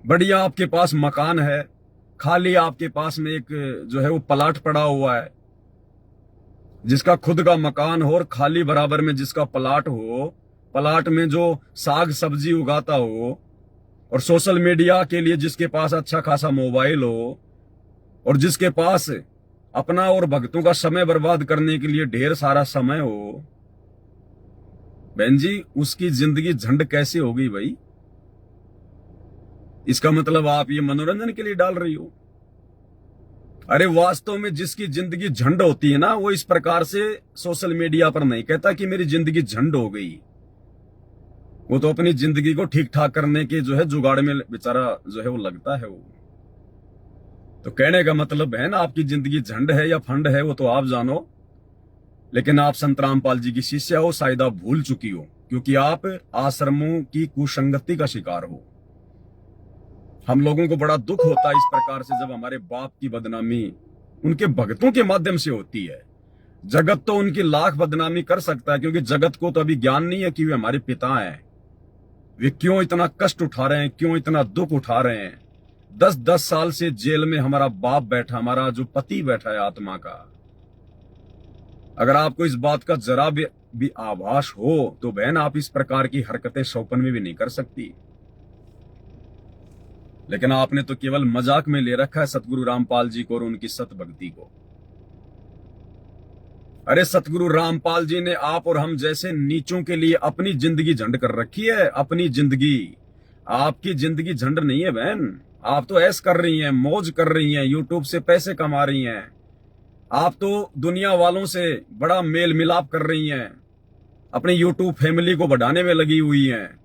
बढ़िया आपके पास मकान है, खाली आपके पास में एक जो है वो प्लाट पड़ा हुआ है। जिसका खुद का मकान हो और खाली बराबर में जिसका प्लाट हो, प्लाट में जो साग सब्जी उगाता हो, और सोशल मीडिया के लिए जिसके पास अच्छा खासा मोबाइल हो, और जिसके पास अपना और भक्तों का समय बर्बाद करने के लिए ढेर सारा समय हो, बहन जी उसकी जिंदगी झंड कैसे हो गई भाई? इसका मतलब आप ये मनोरंजन के लिए डाल रही हो। अरे वास्तव में जिसकी जिंदगी झंड होती है ना, वो इस प्रकार से सोशल मीडिया पर नहीं कहता कि मेरी जिंदगी झंड हो गई। वो तो अपनी जिंदगी को ठीक ठाक करने के जो है जुगाड़ में बेचारा जो है वो लगता है। वो तो कहने का मतलब है ना, आपकी जिंदगी झंड है या फंड है वो तो आप जानो। लेकिन आप संत रामपाल जी की शिष्या हो, शायद आप भूल चुकी हो, क्योंकि आप आश्रमों की कुसंगति का शिकार हो। हम लोगों को बड़ा दुख होता है इस प्रकार से जब हमारे बाप की बदनामी उनके भक्तों के माध्यम से होती है। जगत तो उनकी लाख बदनामी कर सकता है, क्योंकि जगत को तो अभी ज्ञान नहीं है कि वे हमारे पिता हैं। वे क्यों इतना कष्ट उठा रहे हैं, क्यों इतना दुख उठा रहे हैं। 10-10 साल से जेल में हमारा बाप बैठा, हमारा जो पति बैठा है आत्मा का। अगर आपको इस बात का जरा भी आभास हो तो बहन, आप इस प्रकार की हरकतें सौपन में भी नहीं कर सकती। लेकिन आपने तो केवल मजाक में ले रखा है सतगुरु रामपाल जी को और उनकी सत भक्ति को। अरे सतगुरु रामपाल जी ने आप और हम जैसे नीचों के लिए अपनी जिंदगी झंड कर रखी है। अपनी जिंदगी, आपकी जिंदगी झंड नहीं है बहन। आप तो ऐश कर रही हैं, मौज कर रही हैं, यूट्यूब से पैसे कमा रही हैं। आप तो दुनिया वालों से बड़ा मेल मिलाप कर रही हैं, अपनी यूट्यूब फैमिली को बढ़ाने में लगी हुई हैं।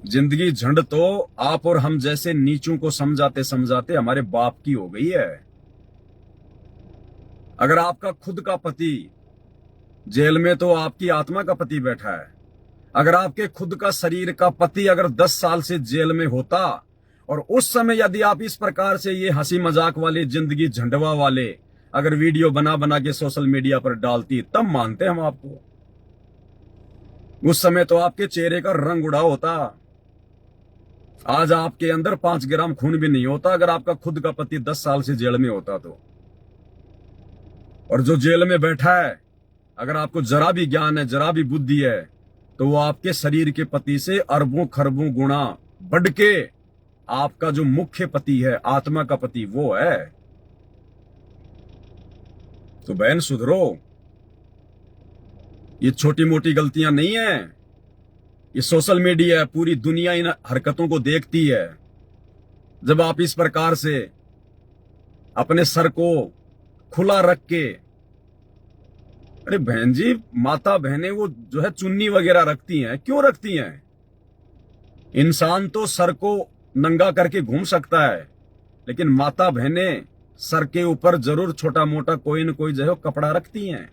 जिंदगी झंड तो आप और हम जैसे नीचों को समझाते समझाते हमारे बाप की हो गई है। अगर आपका खुद का पति जेल में, तो आपकी आत्मा का पति बैठा है। अगर आपके खुद का शरीर का पति अगर 10 साल से जेल में होता और उस समय यदि आप इस प्रकार से ये हंसी मजाक वाले, जिंदगी झंडवा वाले अगर वीडियो बना बना के सोशल मीडिया पर डालती, तब मानते हम आपको। उस समय तो आपके चेहरे का रंग उड़ा होता। आज आपके अंदर 5 ग्राम खून भी नहीं होता अगर आपका खुद का पति 10 साल से जेल में होता तो। और जो जेल में बैठा है, अगर आपको जरा भी ज्ञान है, जरा भी बुद्धि है, तो वो आपके शरीर के पति से अरबों खरबों गुणा बढ़ के आपका जो मुख्य पति है, आत्मा का पति, वो है। तो बहन सुधरो, ये छोटी मोटी गलतियां नहीं है। ये सोशल मीडिया है, पूरी दुनिया इन हरकतों को देखती है। जब आप इस प्रकार से अपने सर को खुला रख के, अरे बहन जी, माता बहनें वो जो है चुन्नी वगैरह रखती हैं, क्यों रखती हैं? इंसान तो सर को नंगा करके घूम सकता है, लेकिन माता बहनें सर के ऊपर जरूर छोटा मोटा कोई न कोई जो है कपड़ा रखती हैं।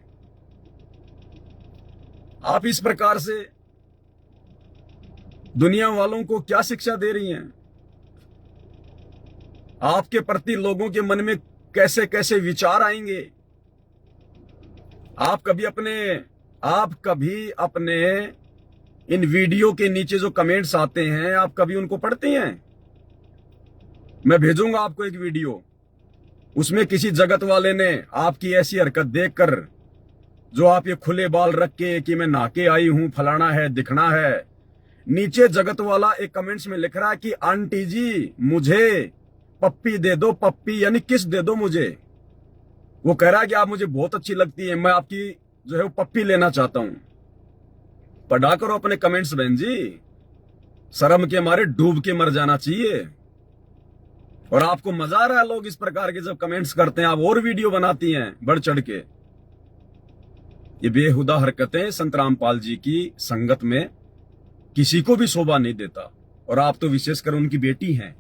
आप इस प्रकार से दुनिया वालों को क्या शिक्षा दे रही हैं? आपके प्रति लोगों के मन में कैसे कैसे विचार आएंगे? आप कभी अपने इन वीडियो के नीचे जो कमेंट्स आते हैं, आप कभी उनको पढ़ते हैं? मैं भेजूंगा आपको एक वीडियो, उसमें किसी जगत वाले ने आपकी ऐसी हरकत देखकर, जो आप ये खुले बाल रख के कि मैं नहा के आई हूं, फलाना है, दिखना है, नीचे जगत वाला एक कमेंट्स में लिख रहा है कि आंटी जी मुझे पप्पी दे दो, पप्पी यानी किस दे दो मुझे। वो कह रहा है कि आप मुझे बहुत अच्छी लगती है, मैं आपकी जो है वो पप्पी लेना चाहता हूं। पढ़ा करो अपने कमेंट्स बहन जी, शर्म के मारे डूब के मर जाना चाहिए। और आपको मजा आ रहा है, लोग इस प्रकार के जब कमेंट्स करते हैं, आप और वीडियो बनाती हैं बढ़ चढ़ के। ये बेहुदा हरकतें संत रामपाल जी की संगत में किसी को भी शोभा नहीं देता। और आप तो विशेषकर उनकी बेटी हैं।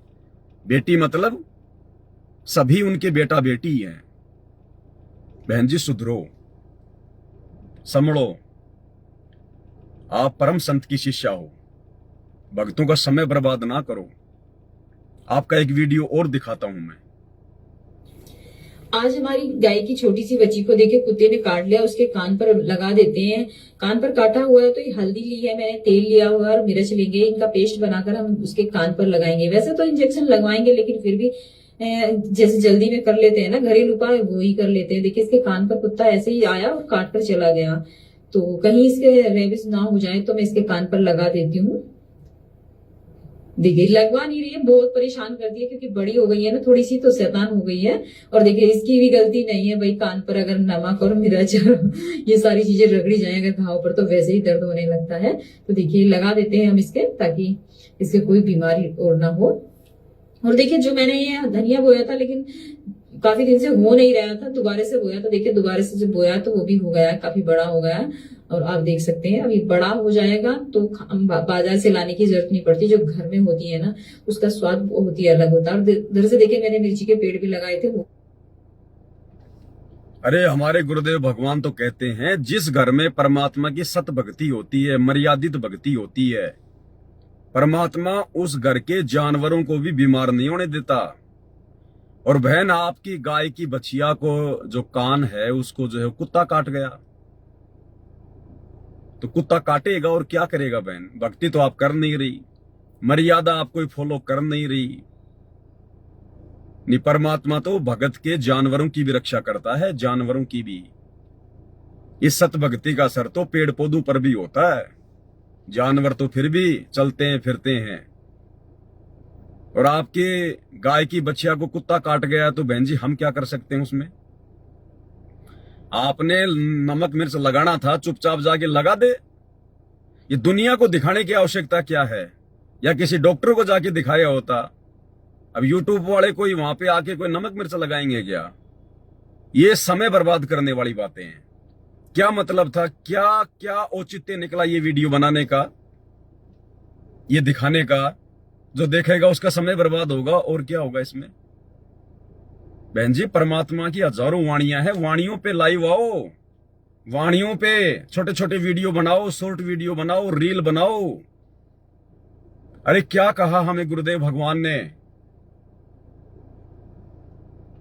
बेटी मतलब सभी उनके बेटा बेटी हैं। बहन जी सुधरो, संभलो। आप परम संत की शिष्या हो, भक्तों का समय बर्बाद ना करो। आपका एक वीडियो और दिखाता हूं मैं। आज हमारी गाय की छोटी सी बच्ची को देखे कुत्ते ने काट लिया, उसके कान पर लगा देते हैं। कान पर काटा हुआ है तो ये हल्दी ली है मैंने, तेल लिया हुआ है और मिर्च लेंगे, इनका पेस्ट बनाकर हम उसके कान पर लगाएंगे। वैसे तो इंजेक्शन लगवाएंगे, लेकिन फिर भी जैसे जल्दी में कर लेते हैं ना, घरेलू उपाय वो ही कर लेते हैं। देखिए इसके कान पर कुत्ता ऐसे ही आया और काट कर चला गया, तो कहीं इसके रेबिस ना हो जाए तो मैं इसके कान पर लगा देती हूँ। देखिए लगवा नहीं रही है, बहुत परेशान कर दिया, क्योंकि बड़ी हो गई है ना थोड़ी सी, तो शैतान हो गई है। और देखिए इसकी भी गलती नहीं है भाई, कान पर अगर नमक और मिर्च ये सारी चीजें रगड़ी जाए अगर घाव पर, तो वैसे ही दर्द होने लगता है। तो देखिए लगा देते हैं हम इसके, ताकि इसके कोई बीमारी और ना हो। और देखिए जो मैंने ये धनिया बोया था, लेकिन काफी दिन से हो नहीं रहा था, दोबारा से बोया था। देखिए दोबारा से जब बोया तो वो भी हो गया है, काफी बड़ा हो गया है। और आप देख सकते हैं अभी बड़ा हो जाएगा तो हम बाजार से लाने की जरूरत नहीं पड़ती। जो घर में होती है ना, उसका स्वाद बहुत ही अलग होता है। और इधर से देखिए मैंने मिर्ची के पेड़ भी लगाए थे। अरे हमारे गुरुदेव भगवान तो कहते हैं जिस घर में परमात्मा की सत भक्ति होती है, मर्यादित भक्ति होती है, परमात्मा उस घर के जानवरों को भी बीमार नहीं होने देता। और बहन, आपकी गाय की बछिया को जो कान है उसको जो है कुत्ता काट गया, तो कुत्ता काटेगा और क्या करेगा बहन? भक्ति तो आप कर नहीं रही, मर्यादा आप कोई फॉलो कर नहीं रही। नहीं, परमात्मा तो भगत के जानवरों की भी रक्षा करता है, जानवरों की भी। इस सत भक्ति का असर तो पेड़ पौधों पर भी होता है, जानवर तो फिर भी चलते हैं फिरते हैं। और आपके गाय की बच्चिया को कुत्ता काट गया तो बहन जी हम क्या कर सकते हैं उसमें? आपने नमक मिर्च लगाना था, चुपचाप जाके लगा दे। ये दुनिया को दिखाने की आवश्यकता क्या है? या किसी डॉक्टर को जाके दिखाया होता। अब यूट्यूब वाले कोई वहां पे आके कोई नमक मिर्च लगाएंगे क्या? ये समय बर्बाद करने वाली बातें हैं। क्या मतलब था, क्या क्या औचित्य निकला ये वीडियो बनाने का, ये दिखाने का? जो देखेगा उसका समय बर्बाद होगा, और क्या होगा इसमें? बहन जी, परमात्मा की हजारों वाणियां हैं, वाणियों पे लाइव आओ, वाणियों पे छोटे छोटे वीडियो बनाओ, शॉर्ट वीडियो बनाओ, रील बनाओ। अरे क्या कहा हमें गुरुदेव भगवान ने?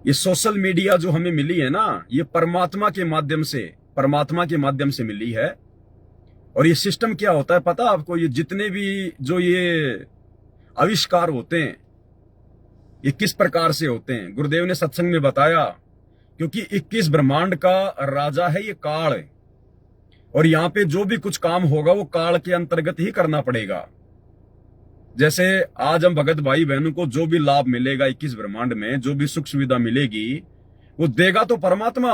ये सोशल मीडिया जो हमें मिली है ना, ये परमात्मा के माध्यम से मिली है। और ये सिस्टम क्या होता है पता आपको? ये जितने भी जो ये आविष्कार होते हैं, ये किस प्रकार से होते हैं? गुरुदेव ने सत्संग में बताया, क्योंकि 21 ब्रह्मांड का राजा है ये काल, और यहां पे जो भी कुछ काम होगा वो काल के अंतर्गत ही करना पड़ेगा। जैसे आज हम भगत भाई बहनों को जो भी लाभ मिलेगा 21 ब्रह्मांड में, जो भी सुख सुविधा मिलेगी, वो देगा तो परमात्मा,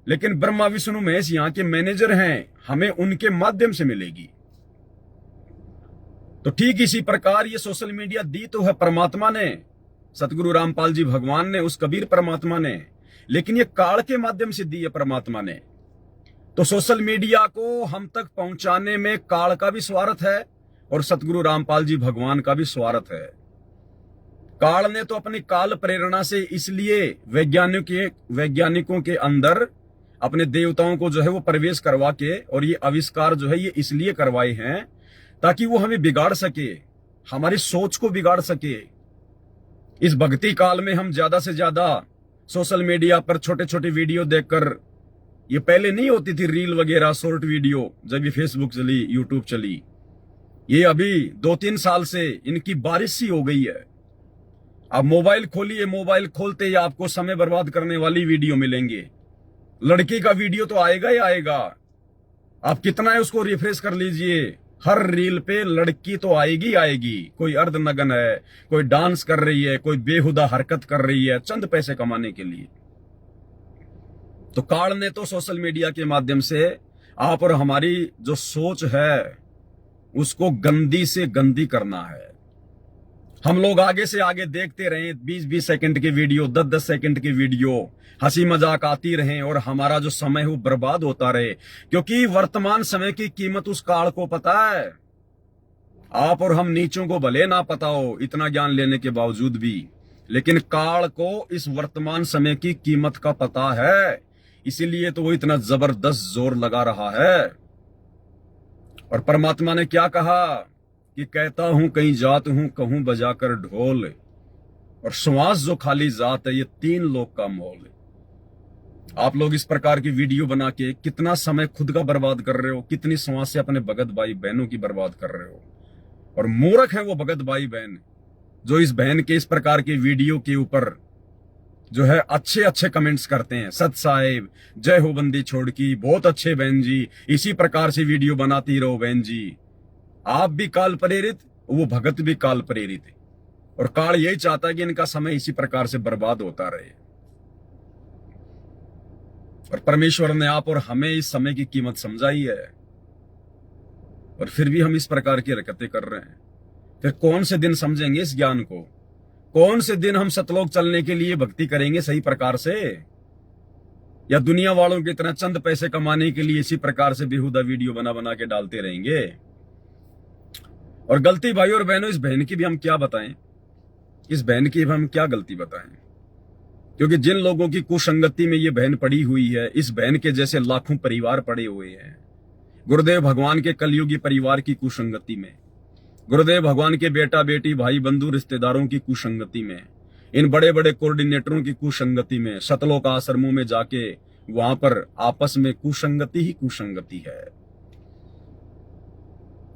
लेकिन ब्रह्मा विष्णु महेश यहाँ के मैनेजर हैं, हमें उनके माध्यम से मिलेगी। तो ठीक इसी प्रकार ये सोशल मीडिया दी तो है परमात्मा ने, सतगुरु रामपाल जी भगवान ने, उस कबीर परमात्मा ने, लेकिन ये काल के माध्यम से दी है परमात्मा ने। तो सोशल मीडिया को हम तक पहुंचाने में काल का भी स्वार्थ है और सतगुरु रामपाल जी भगवान का भी स्वार्थ है। काल ने तो अपनी काल प्रेरणा से इसलिए वैज्ञानिकों के अंदर अपने देवताओं को जो है वो प्रवेश करवा के, और ये आविष्कार जो है ये इसलिए करवाए हैं ताकि वो हमें बिगाड़ सके, हमारी सोच को बिगाड़ सके। इस भक्ति काल में हम ज्यादा से ज्यादा सोशल मीडिया पर छोटे छोटे वीडियो देखकर, ये पहले नहीं होती थी रील वगैरह शॉर्ट वीडियो, जब ये फेसबुक चली, यूट्यूब चली, ये अभी 2-3 साल से इनकी बारिश सी हो गई है। आप मोबाइल खोलिए, मोबाइल खोलते ही आपको समय बर्बाद करने वाली वीडियो मिलेंगे। लड़की का वीडियो तो आएगा ही आएगा, आप कितना है उसको रिफ्रेश कर लीजिए, हर रील पे लड़की तो आएगी आएगी। कोई अर्धनग्न है, कोई डांस कर रही है, कोई बेहुदा हरकत कर रही है चंद पैसे कमाने के लिए। तो काल ने तो सोशल मीडिया के माध्यम से आप और हमारी जो सोच है उसको गंदी से गंदी करना है। हम लोग आगे से आगे देखते रहे 20-20 सेकंड के वीडियो, 10-10 सेकंड के वीडियो, हंसी मजाक आती रहे और हमारा जो समय है वो बर्बाद होता रहे, क्योंकि वर्तमान समय की कीमत उस काल को पता है। आप और हम नीचों को भले ना पता हो इतना ज्ञान लेने के बावजूद भी, लेकिन काल को इस वर्तमान समय की कीमत का पता है, इसीलिए तो वो इतना जबरदस्त जोर लगा रहा है। और परमात्मा ने क्या कहा कि कहता हूं कहीं जात हूं, कहूं बजाकर ढोल, और श्वास जो खाली जात है ये 3 लोक का मोल। आप लोग इस प्रकार की वीडियो बना के कितना समय खुद का बर्बाद कर रहे हो, कितनी श्वास से अपने भगत भाई बहनों की बर्बाद कर रहे हो। और मूर्ख है वो भगत भाई बहन जो इस बहन के इस प्रकार की वीडियो के ऊपर जो है अच्छे अच्छे कमेंट्स करते हैं, सत साहेब, जय हो बंदी छोड़ की, बहुत अच्छे बहन जी, इसी प्रकार से वीडियो बनाती रहो बहन जी। आप भी काल प्रेरित, वो भगत भी काल प्रेरित है, और काल यही चाहता है कि इनका समय इसी प्रकार से बर्बाद होता रहे। और परमेश्वर ने आप और हमें इस समय की कीमत समझाई है, और फिर भी हम इस प्रकार की हरकतें कर रहे हैं। फिर कौन से दिन समझेंगे इस ज्ञान को? कौन से दिन हम सतलोक चलने के लिए भक्ति करेंगे सही प्रकार से? या दुनिया वालों की तरह चंद पैसे कमाने के लिए इसी प्रकार से बेहुदा वीडियो बना बना के डालते रहेंगे? और गलती भाई और बहनों, इस बहन की भी हम क्या बताएं, इस बहन की भी हम क्या गलती बताएं? क्योंकि जिन लोगों की कुसंगति में ये बहन पड़ी हुई है, इस बहन के जैसे लाखों परिवार पड़े हुए हैं गुरुदेव भगवान के कलयुगी परिवार की कुसंगति में, गुरुदेव भगवान के बेटा बेटी भाई बंधु रिश्तेदारों की कुसंगति में, इन बड़े बड़े कोऑर्डिनेटरों की कुसंगति में, सतलोक आश्रमों में जाके वहां पर आपस में कुसंगति ही कुसंगति है।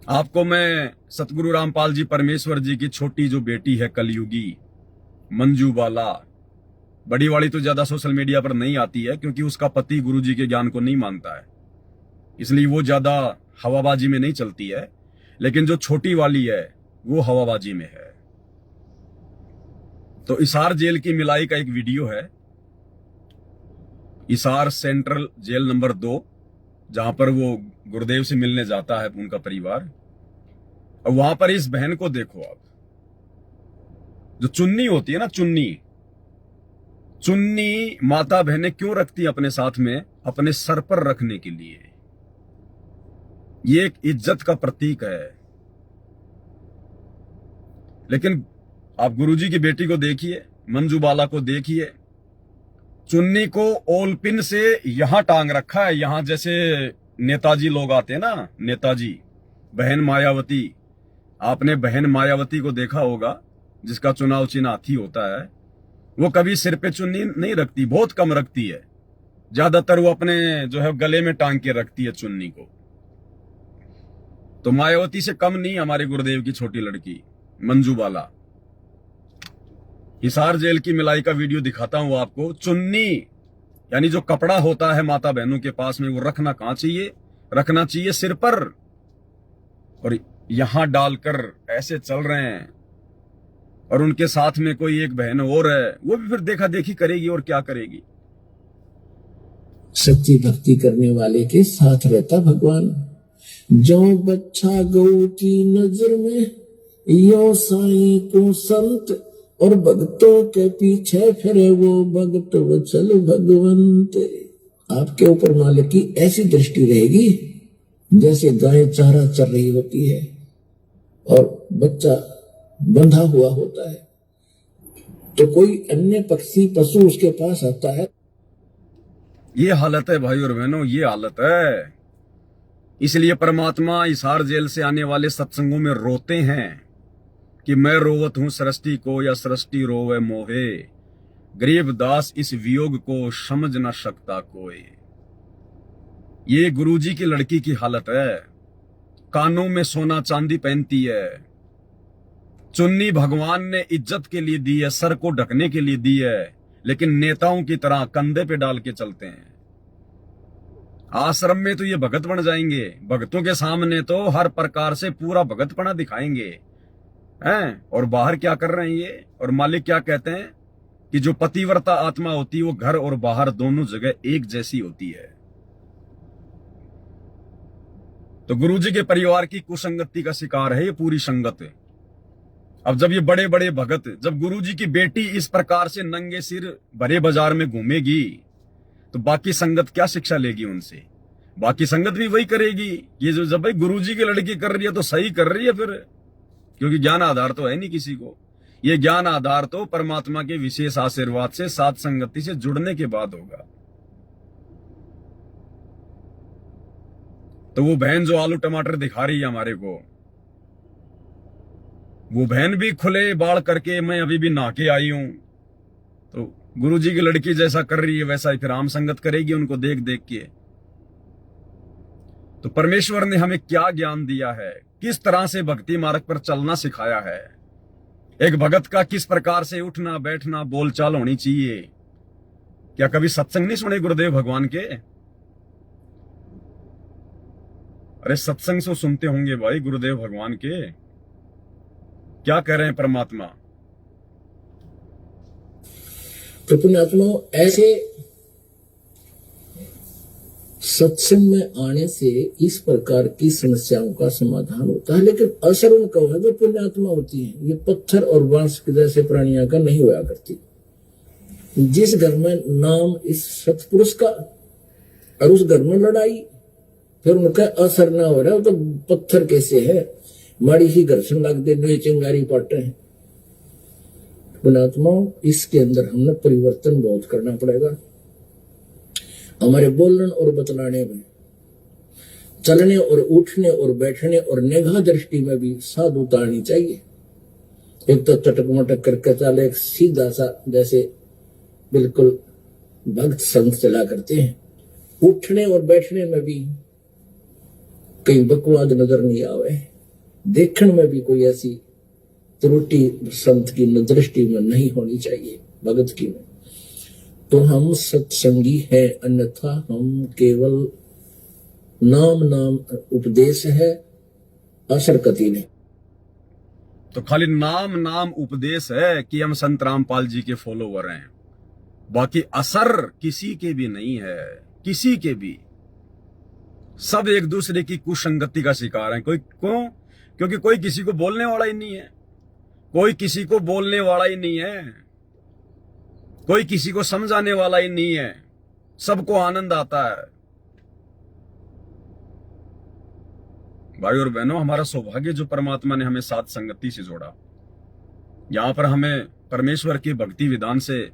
आपको मैं सतगुरु रामपाल जी परमेश्वर जी की छोटी जो बेटी है कलयुगी मंजू बाला, बड़ी वाली तो ज्यादा सोशल मीडिया पर नहीं आती है क्योंकि उसका पति गुरु जी के ज्ञान को नहीं मानता है, इसलिए वो ज्यादा हवाबाजी में नहीं चलती है, लेकिन जो छोटी वाली है वो हवाबाजी में है। तो इसार जेल की मिलाई का एक वीडियो है, इसार सेंट्रल जेल नंबर 2, जहां पर वो गुरुदेव से मिलने जाता है उनका परिवार। और वहां पर इस बहन को देखो आप, जो चुन्नी होती है ना, चुन्नी माता बहनें क्यों रखती है अपने साथ में? अपने सर पर रखने के लिए। ये एक इज्जत का प्रतीक है। लेकिन आप गुरुजी की बेटी को देखिए, मंजू बाला को देखिए, चुन्नी को ओलपिन से यहां टांग रखा है, यहां जैसे नेताजी लोग आते हैं ना, नेताजी। बहन मायावती, आपने बहन मायावती को देखा होगा, जिसका चुनाव चिन्ह हाथी होता है, वो कभी सिर पे चुन्नी नहीं रखती, बहुत कम रखती है, ज्यादातर वो अपने जो है गले में टांग के रखती है चुन्नी को। तो मायावती से कम नहीं हमारे गुरुदेव की छोटी लड़की मंजू बाला। हिसार जेल की मिलाई का वीडियो दिखाता हूं आपको। चुन्नी यानी जो कपड़ा होता है माता बहनों के पास में, वो रखना कहां चाहिए? रखना चाहिए सिर पर, और यहां डालकर ऐसे चल रहे हैं। और उनके साथ में कोई एक बहन और है, वो भी फिर देखा देखी करेगी, और क्या करेगी। सच्ची भक्ति करने वाले के साथ रहता भगवान। जो बच्चा गौ की नजर में, यो साईं को संत, और भक्तों के पीछे फिरे वो भगत वत्सल भगवंत। आपके ऊपर मालिक की ऐसी दृष्टि रहेगी जैसे गाय चारा चर रही होती है और बच्चा बंधा हुआ होता है, तो कोई अन्य पक्षी पशु उसके पास आता है। ये हालत है भाई और बहनों, ये हालत है। इसलिए परमात्मा हिसार जेल से आने वाले सत्संगों में रोते हैं कि मैं रोवत हूं सृष्टि को, या सृष्टि रोवे मोहे, गरीब दास इस वियोग को समझ न सकता कोई। ये गुरुजी की लड़की की हालत है। कानों में सोना चांदी पहनती है, चुन्नी भगवान ने इज्जत के लिए दी है, सर को ढकने के लिए दी है, लेकिन नेताओं की तरह कंधे पे डाल के चलते हैं। आश्रम में तो ये भगत बन जाएंगे, भगतों के सामने तो हर प्रकार से पूरा भगतपना दिखाएंगे हैं। और बाहर क्या कर रहे हैं ये? और मालिक क्या कहते हैं कि जो पतिव्रता आत्मा होती है वो घर और बाहर दोनों जगह एक जैसी होती है। तो गुरुजी के परिवार की कुसंगति का शिकार है ये पूरी संगत। अब जब ये बड़े बड़े भगत, जब गुरुजी की बेटी इस प्रकार से नंगे सिर भरे बाजार में घूमेगी, तो बाकी संगत क्या शिक्षा लेगी उनसे? बाकी संगत भी वही करेगी। ये जो जब भाई गुरुजी की लड़की कर रही है तो सही कर रही है फिर, क्योंकि ज्ञान आधार तो है नहीं किसी को। ये ज्ञान आधार तो परमात्मा के विशेष आशीर्वाद से, साथ संगति से जुड़ने के बाद होगा। तो वो बहन जो आलू टमाटर दिखा रही है हमारे को, वो बहन भी खुले बाल करके मैं अभी भी नहा के आई हूं, तो गुरुजी की लड़की जैसा कर रही है वैसा ही फिर आम संगत करेगी उनको देख देख के। तो परमेश्वर ने हमें क्या ज्ञान दिया है, किस तरह से भक्ति मार्ग पर चलना सिखाया है, एक भगत का किस प्रकार से उठना बैठना बोलचाल होनी चाहिए। क्या कभी सत्संग नहीं सुने गुरुदेव भगवान के? अरे सत्संग से सुनते होंगे भाई गुरुदेव भगवान के। क्या कह रहे हैं परमात्मा? तो पुण्यात्मा, ऐसे सत्संग में आने से इस प्रकार की समस्याओं का समाधान होता है, लेकिन असर उनका है जो पुण्यात्मा होती है। ये पत्थर और बांस के जैसे प्राणियों का नहीं हुआ करती। जिस घर में नाम इस सत्पुरुष का और उस घर में लड़ाई, फिर उनका असर ना हो रहा, तो पत्थर कैसे है, माड़ी ही घर्षण लग दे, नई चिंगारी पाटे हैं। पुण्यात्माओं, इसके अंदर हमने परिवर्तन बहुत करना पड़ेगा। हमारे बोलने और बतलाने में, चलने और उठने और बैठने और निगाह दृष्टि में भी साधुता आनी चाहिए। एक तो चटक मटक करके चले, एक सीधा सा जैसे बिल्कुल भक्त संत चला करते हैं। उठने और बैठने में भी कहीं बकवाद नजर नहीं आवे, देखने में भी कोई ऐसी त्रुटि संत की दृष्टि में नहीं होनी चाहिए, भगत की में। तो हम सत्संगी हैं, अन्यथा हम केवल नाम उपदेश है, असर कति नहीं। तो खाली नाम उपदेश है कि हम संत रामपाल जी के फॉलोवर हैं, बाकी असर किसी के भी नहीं है, किसी के भी। सब एक दूसरे की कुसंगति का शिकार हैं। क्योंकि कोई किसी को बोलने वाला ही नहीं है, कोई किसी को बोलने वाला ही नहीं है, कोई किसी को समझाने वाला ही नहीं है। सबको आनंद आता है। भाई और बहनों, हमारा सौभाग्य जो परमात्मा ने हमें साथ संगति से जोड़ा। यहां पर हमें परमेश्वर के भक्ति विधान से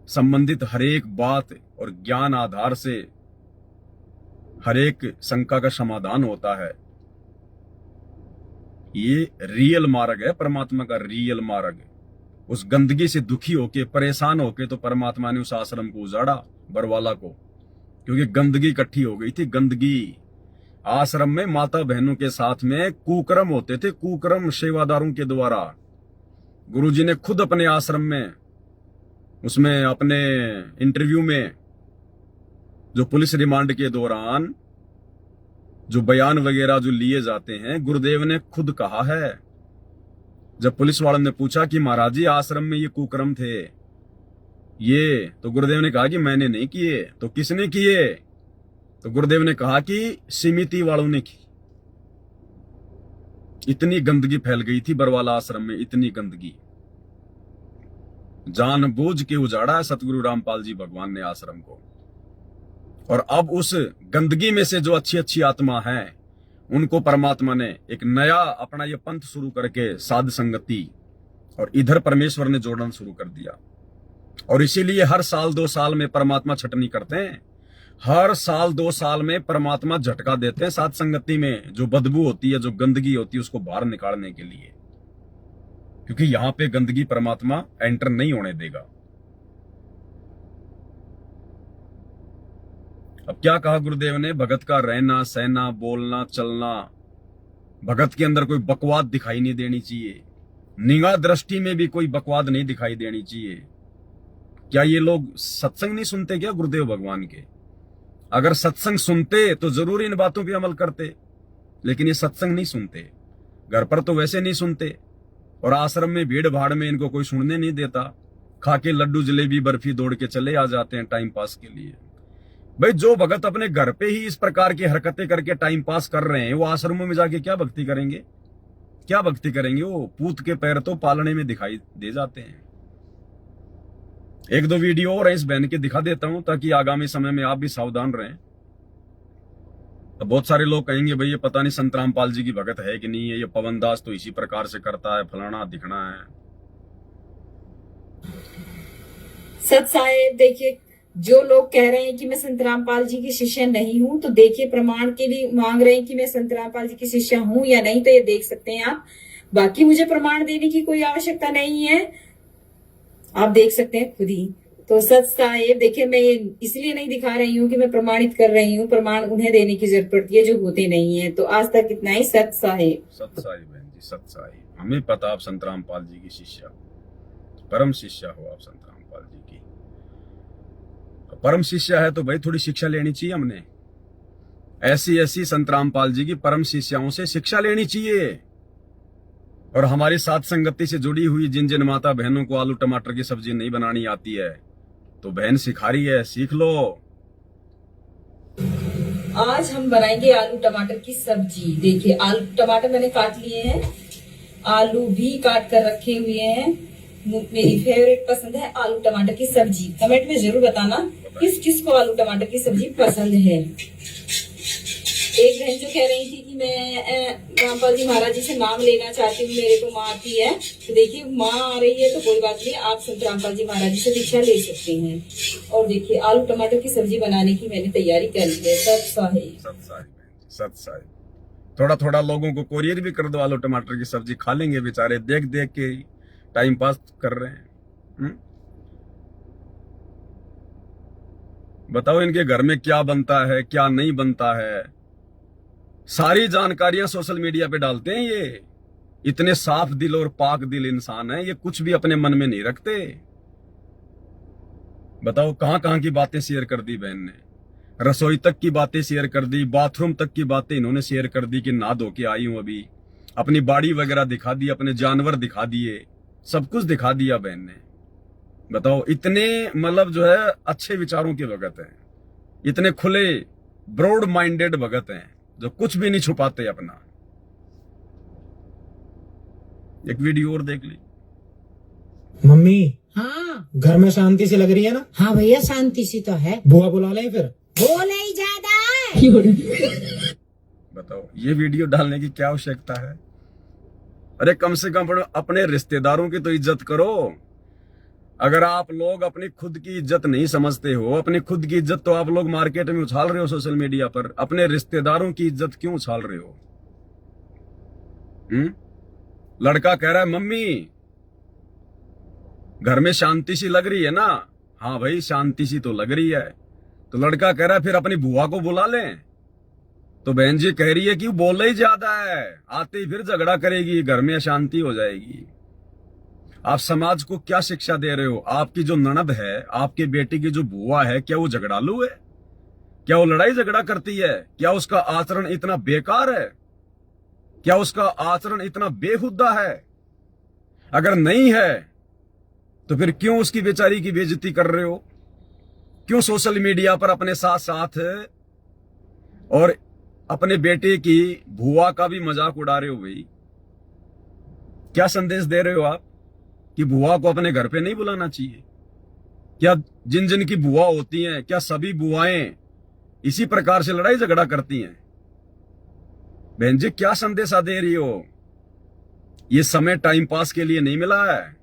संबंधित हर एक बात और ज्ञान आधार से हर एक शंका का समाधान होता है। ये रियल मार्ग है, परमात्मा का रियल मार्ग। उस गंदगी से दुखी होके, परेशान होके तो परमात्मा ने उस आश्रम को उजाड़ा, बरवाला को, क्योंकि गंदगी इकट्ठी हो गई थी। गंदगी आश्रम में माता बहनों के साथ में कुकर्म होते थे, कुकर्म सेवादारों के द्वारा। गुरुजी ने खुद अपने आश्रम में, उसमें अपने इंटरव्यू में, जो पुलिस रिमांड के दौरान जो बयान वगैरह जो लिए जाते हैं, गुरुदेव ने खुद कहा है। जब पुलिस वालों ने पूछा कि महाराज जी आश्रम में ये कुकर्म थे, ये, तो गुरुदेव ने कहा कि मैंने नहीं किए। तो किसने किए? तो गुरुदेव ने कहा कि समिति वालों ने की। इतनी गंदगी फैल गई थी बरवाला आश्रम में, इतनी गंदगी। जानबूझ के उजाड़ा है सतगुरु रामपाल जी भगवान ने आश्रम को। और अब उस गंदगी में से जो अच्छी अच्छी आत्मा है, उनको परमात्मा ने एक नया अपना ये पंथ शुरू करके साध संगति, और इधर परमेश्वर ने जोड़ना शुरू कर दिया। और इसीलिए हर साल 2 साल में परमात्मा छटनी करते हैं। हर साल 2 साल में परमात्मा झटका देते हैं साध संगति में। जो बदबू होती है, जो गंदगी होती है, उसको बाहर निकालने के लिए, क्योंकि यहां पे गंदगी परमात्मा एंटर नहीं होने देगा। अब क्या कहा गुरुदेव ने? भगत का रहना सहना, बोलना चलना, भगत के अंदर कोई बकवाद दिखाई नहीं देनी चाहिए। निगाह दृष्टि में भी कोई बकवाद नहीं दिखाई देनी चाहिए। क्या ये लोग सत्संग नहीं सुनते क्या गुरुदेव भगवान के? अगर सत्संग सुनते तो जरूर इन बातों पे अमल करते, लेकिन ये सत्संग नहीं सुनते। घर पर तो वैसे नहीं सुनते, और आश्रम में भीड़ भाड़ में इनको कोई सुनने नहीं देता। खा के लड्डू जलेबी बर्फी दौड़ के चले आ जाते हैं टाइम पास के लिए। भाई जो भगत अपने घर पे ही इस प्रकार की हरकतें करके टाइम पास कर रहे हैं, वो आश्रमों में जाके क्या भक्ति करेंगे? क्या भक्ति करेंगे? वो पूत के पैर तो पालने में दिखाई दे जाते हैं। 1-2 वीडियो और इस बहन के दिखा देता हूं, ताकि आगामी समय में आप भी सावधान रहें। तो बहुत सारे लोग कहेंगे भाई ये पता नहीं संत रामपाल जी की भगत है कि नहीं है, ये पवन दास तो इसी प्रकार से करता है, फलाना दिखना है। सत साहेब, देखिए जो लोग कह रहे हैं कि मैं संत रामपाल जी की शिष्य नहीं हूं, तो देखिए प्रमाण के लिए मांग रहे हैं कि मैं संत रामपाल जी की शिष्य हूं या नहीं, तो ये देख सकते हैं आप। बाकी मुझे प्रमाण देने की कोई आवश्यकता नहीं है, आप देख सकते हैं खुद ही। तो सत साहेब देखिए, मैं ये इसलिए नहीं दिखा रही हूँ कि मैं प्रमाणित कर रही हूँ, प्रमाण उन्हें देने की जरूरत पड़ती है जो होते नहीं है। तो आज तक इतना ही। सत साहेब। सत साहिब बहन जी, सत साहिब। हमें पता आप संत रामपाल जी की शिष्या, परम शिष्या हो आप संत रामपाल जी की। परम शिष्या है तो भाई थोड़ी शिक्षा लेनी चाहिए हमने। ऐसी संत रामपाल जी की परम शिष्याओं से शिक्षा लेनी चाहिए। और हमारी साथ संगति से जुड़ी हुई जिन जिन माता बहनों को आलू टमाटर की सब्जी नहीं बनानी आती है, तो बहन सिखा रही है, सीख लो। आज हम बनाएंगे आलू टमाटर की सब्जी। देखिए आलू टमाटर मैंने काट लिए हैं, आलू भी काट कर रखे हुए हैं। मेरी फेवरेट पसंद है आलू टमाटर की सब्जी। कमेंट में जरूर बताना किस किस को आलू टमाटर की सब्जी पसंद है। एक बहन जो कह रही थी कि मैं रामपाल जी महाराज जी से नाम लेना चाहती हूँ, मेरे को माँ आती है, तो देखिए माँ आ रही है तो कोई बात नहीं, आप संत रामपाल जी महाराज जी से दीक्षा ले सकते हैं। और देखिए आलू टमाटर की सब्जी बनाने की मैंने तैयारी कर ली है। सत साहिब थोड़ा थोड़ा लोगों को कोरियर भी कर दो, आलू टमाटर की सब्जी खा लेंगे बेचारे, देख देख के टाइम पास कर रहे हैं। बताओ इनके घर में क्या बनता है क्या नहीं बनता है, सारी जानकारियां सोशल मीडिया पे डालते हैं। ये इतने साफ दिल और पाक दिल इंसान है, ये कुछ भी अपने मन में नहीं रखते। बताओ कहां कहां की बातें शेयर कर दी बहन ने, रसोई तक की बातें शेयर कर दी, बाथरूम तक की बातें इन्होंने शेयर कर दी कि नहा धो के आई हूं अभी, अपनी बाड़ी वगैरह दिखा दी, अपने जानवर दिखा दिए, सब कुछ दिखा दिया बहन ने। बताओ इतने मतलब जो है अच्छे विचारों के भगत हैं, इतने खुले ब्रॉड माइंडेड भगत हैं जो कुछ भी नहीं छुपाते अपना। एक वीडियो और देख ली। मम्मी हाँ घर में शांति सी लग रही है ना? हाँ भैया शांति सी तो है। बुआ बुला लें फिर? बोले ही ज्यादा है। बताओ ये वीडियो डालने की क्या आवश्यकता है? अरे कम से कम अपने रिश्तेदारों की तो इज्जत करो। अगर आप लोग अपनी खुद की इज्जत नहीं समझते हो, अपनी खुद की इज्जत तो आप लोग मार्केट में उछाल रहे हो सोशल मीडिया पर, अपने रिश्तेदारों की इज्जत क्यों उछाल रहे हो? लड़का कह रहा है मम्मी घर में शांति सी लग रही है ना? हाँ भाई शांति सी तो लग रही है। तो लड़का कह रहा है फिर अपनी बुआ को बुला लें। तो बहन जी कह रही है कि बोल ही ज्यादा है, आते ही फिर झगड़ा करेगी, घर में अशांति हो जाएगी। आप समाज को क्या शिक्षा दे रहे हो? आपकी जो ननद है, आपके बेटे की जो बुआ है, क्या वो झगड़ालू है? क्या वो लड़ाई झगड़ा करती है? क्या उसका आचरण इतना बेकार है? क्या उसका आचरण इतना बेहुदा है? अगर नहीं है तो फिर क्यों उसकी बेचारी की बेइज्जती कर रहे हो? क्यों सोशल मीडिया पर अपने साथ साथ और अपने बेटे की बुआ का भी मजाक उड़ा रहे हो? भाई क्या संदेश दे रहे हो आप कि बुआ को अपने घर पे नहीं बुलाना चाहिए? क्या जिन जिन की बुआ होती हैं, क्या सभी बुआएं इसी प्रकार से लड़ाई झगड़ा करती हैं? बहन जी क्या संदेशा दे रही हो? ये समय टाइम पास के लिए नहीं मिला है।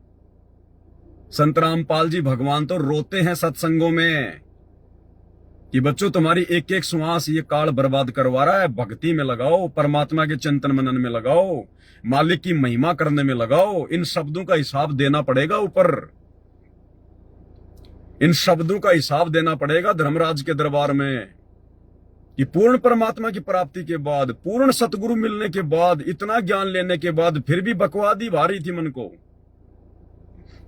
संत रामपाल जी भगवान तो रोते हैं सत्संगों में कि बच्चों तुम्हारी एक एक श्वास ये काल बर्बाद करवा रहा है। भक्ति में लगाओ, परमात्मा के चिंतन मनन में लगाओ, मालिक की महिमा करने में लगाओ। इन शब्दों का हिसाब देना पड़ेगा ऊपर, इन शब्दों का हिसाब देना पड़ेगा धर्मराज के दरबार में कि पूर्ण परमात्मा की प्राप्ति के बाद, पूर्ण सतगुरु मिलने के बाद, इतना ज्ञान लेने के बाद फिर भी बकवादी भारी थी मन को।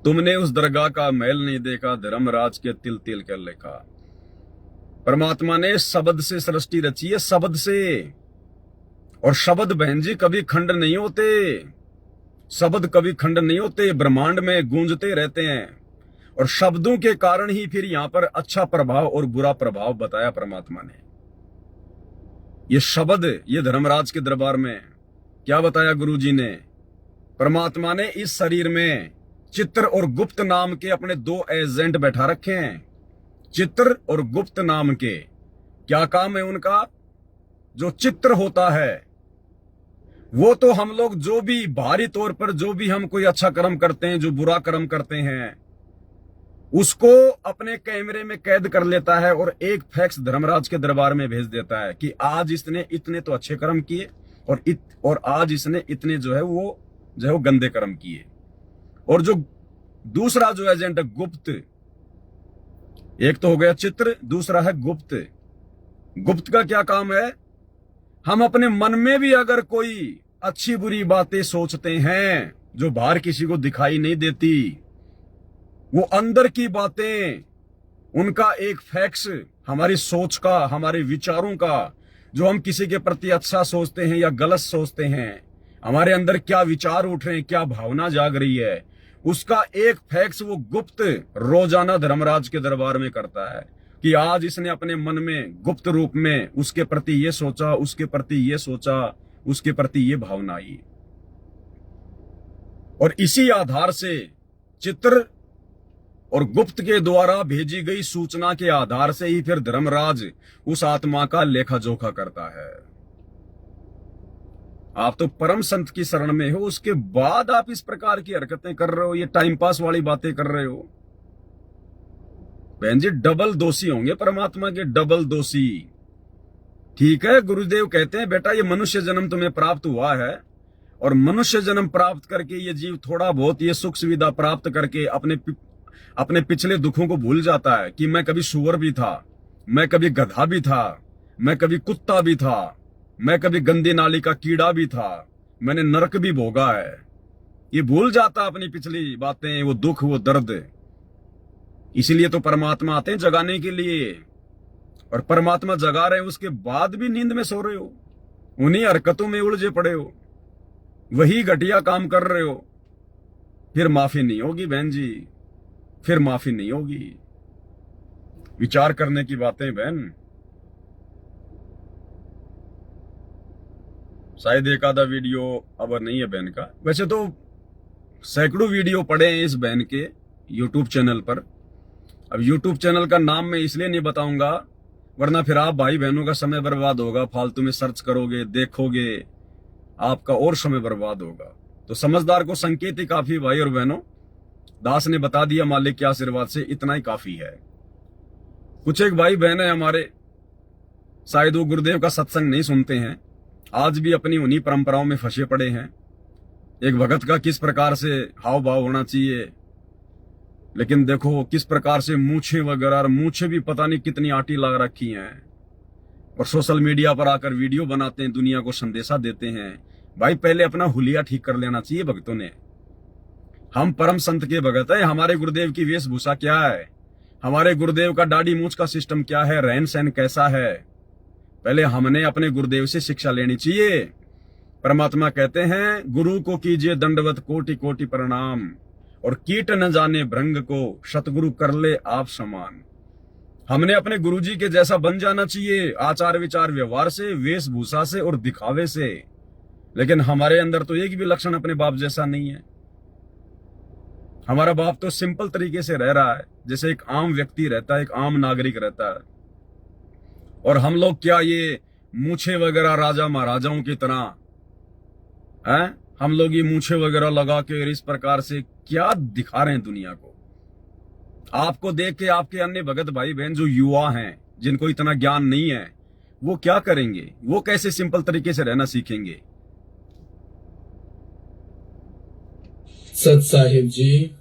तुमने उस दरगाह का महल नहीं देखा, धर्मराज के तिल तिल कर लेखा। परमात्मा ने शब्द से सृष्टि रची है, शब्द से। और शब्द बहन जी कभी खंड नहीं होते, शब्द कभी खंड नहीं होते, ब्रह्मांड में गूंजते रहते हैं। और शब्दों के कारण ही फिर यहां पर अच्छा प्रभाव और बुरा प्रभाव बताया परमात्मा ने। ये शब्द, ये धर्मराज के दरबार में क्या बताया गुरुजी ने? परमात्मा ने इस शरीर में चित्र और गुप्त नाम के अपने दो एजेंट बैठा रखे हैं। चित्र और गुप्त नाम के क्या काम है उनका? जो चित्र होता है वो तो हम लोग जो भी बाहरी तौर पर जो भी हम कोई अच्छा कर्म करते हैं, जो बुरा कर्म करते हैं, उसको अपने कैमरे में कैद कर लेता है और एक फैक्स धर्मराज के दरबार में भेज देता है कि आज इसने इतने तो अच्छे कर्म किए और आज इसने इतने जो है वो गंदे कर्म किए। और जो दूसरा जो एजेंट है गुप्त, एक तो हो गया चित्र, दूसरा है गुप्त। गुप्त का क्या काम है? हम अपने मन में भी अगर कोई अच्छी बुरी बातें सोचते हैं जो बाहर किसी को दिखाई नहीं देती, वो अंदर की बातें, उनका एक फैक्स हमारी सोच का, हमारे विचारों का, जो हम किसी के प्रति अच्छा सोचते हैं या गलत सोचते हैं, हमारे अंदर क्या विचार उठ रहे हैं, क्या भावना जाग रही है, उसका एक फैक्स वो गुप्त रोजाना धर्मराज के दरबार में करता है कि आज इसने अपने मन में गुप्त रूप में उसके प्रति ये सोचा, उसके प्रति ये सोचा, उसके प्रति ये भावना आई। और इसी आधार से चित्र और गुप्त के द्वारा भेजी गई सूचना के आधार से ही फिर धर्मराज उस आत्मा का लेखा जोखा करता है। आप तो परम संत की शरण में हो, उसके बाद आप इस प्रकार की हरकतें कर रहे हो, ये टाइम पास वाली बातें कर रहे हो। बहन जी डबल दोषी होंगे परमात्मा के, डबल दोषी। ठीक है, गुरुदेव कहते हैं बेटा ये मनुष्य जन्म तुम्हें प्राप्त हुआ है, और मनुष्य जन्म प्राप्त करके ये जीव थोड़ा बहुत ये सुख सुविधा प्राप्त करके अपने पिछले दुखों को भूल जाता है कि मैं कभी सुअर भी था, मैं कभी गधा भी था, मैं कभी कुत्ता भी था, मैं कभी गंदी नाली का कीड़ा भी था, मैंने नरक भी भोगा है। ये भूल जाता अपनी पिछली बातें, वो दुख, वो दर्द। इसीलिए तो परमात्मा आते हैं जगाने के लिए, और परमात्मा जगा रहे हैं, उसके बाद भी नींद में सो रहे हो, उन्हीं हरकतों में उलझे पड़े हो, वही घटिया काम कर रहे हो। फिर माफी नहीं होगी बहन जी, फिर माफी नहीं होगी। विचार करने की बातें बहन। शायद एक आधा वीडियो अब नहीं है बहन का, वैसे तो सैकड़ों वीडियो पड़े हैं इस बहन के यूट्यूब चैनल पर। अब यूट्यूब चैनल का नाम मैं इसलिए नहीं बताऊंगा, वरना फिर आप भाई बहनों का समय बर्बाद होगा, फालतू में सर्च करोगे, देखोगे, आपका और समय बर्बाद होगा। तो समझदार को संकेत ही काफी भाई और बहनों, दास ने बता दिया मालिक के आशीर्वाद से, इतना ही काफी है। कुछ एक भाई बहन है हमारे, शायद वो गुरुदेव का सत्संग नहीं सुनते हैं, आज भी अपनी उन्हीं परंपराओं में फंसे पड़े हैं। एक भगत का किस प्रकार से हाव भाव होना चाहिए, लेकिन देखो किस प्रकार से मूछे वगैरह, और मूछे भी पता नहीं कितनी आटी लगा रखी हैं, और सोशल मीडिया पर आकर वीडियो बनाते हैं, दुनिया को संदेशा देते हैं। भाई पहले अपना हुलिया ठीक कर लेना चाहिए भक्तों ने। हम परम संत के भगत है, हमारे गुरुदेव की वेशभूषा क्या है, हमारे गुरुदेव का दाढ़ी मूछ का सिस्टम क्या है, रहन सहन कैसा है, पहले हमने अपने गुरुदेव से शिक्षा लेनी चाहिए। परमात्मा कहते हैं गुरु को कीजिए दंडवत कोटि कोटि प्रणाम, और कीट न जाने भृंग को सतगुरु कर ले आप समान। हमने अपने गुरुजी के जैसा बन जाना चाहिए, आचार विचार व्यवहार से, वेशभूषा से और दिखावे से। लेकिन हमारे अंदर तो एक भी लक्षण अपने बाप जैसा नहीं है। हमारा बाप तो सिंपल तरीके से रह रहा है, जैसे एक आम व्यक्ति रहता है, एक आम नागरिक रहता है। और हम लोग क्या ये मूछे वगैरह राजा महाराजाओं की तरह हैं, हम लोग ये मूछे वगैरह लगा के इस प्रकार से क्या दिखा रहे हैं दुनिया को। आपको देख के आपके अन्य भगत भाई बहन जो युवा हैं, जिनको इतना ज्ञान नहीं है, वो क्या करेंगे, वो कैसे सिंपल तरीके से रहना सीखेंगे। सत साहिब जी,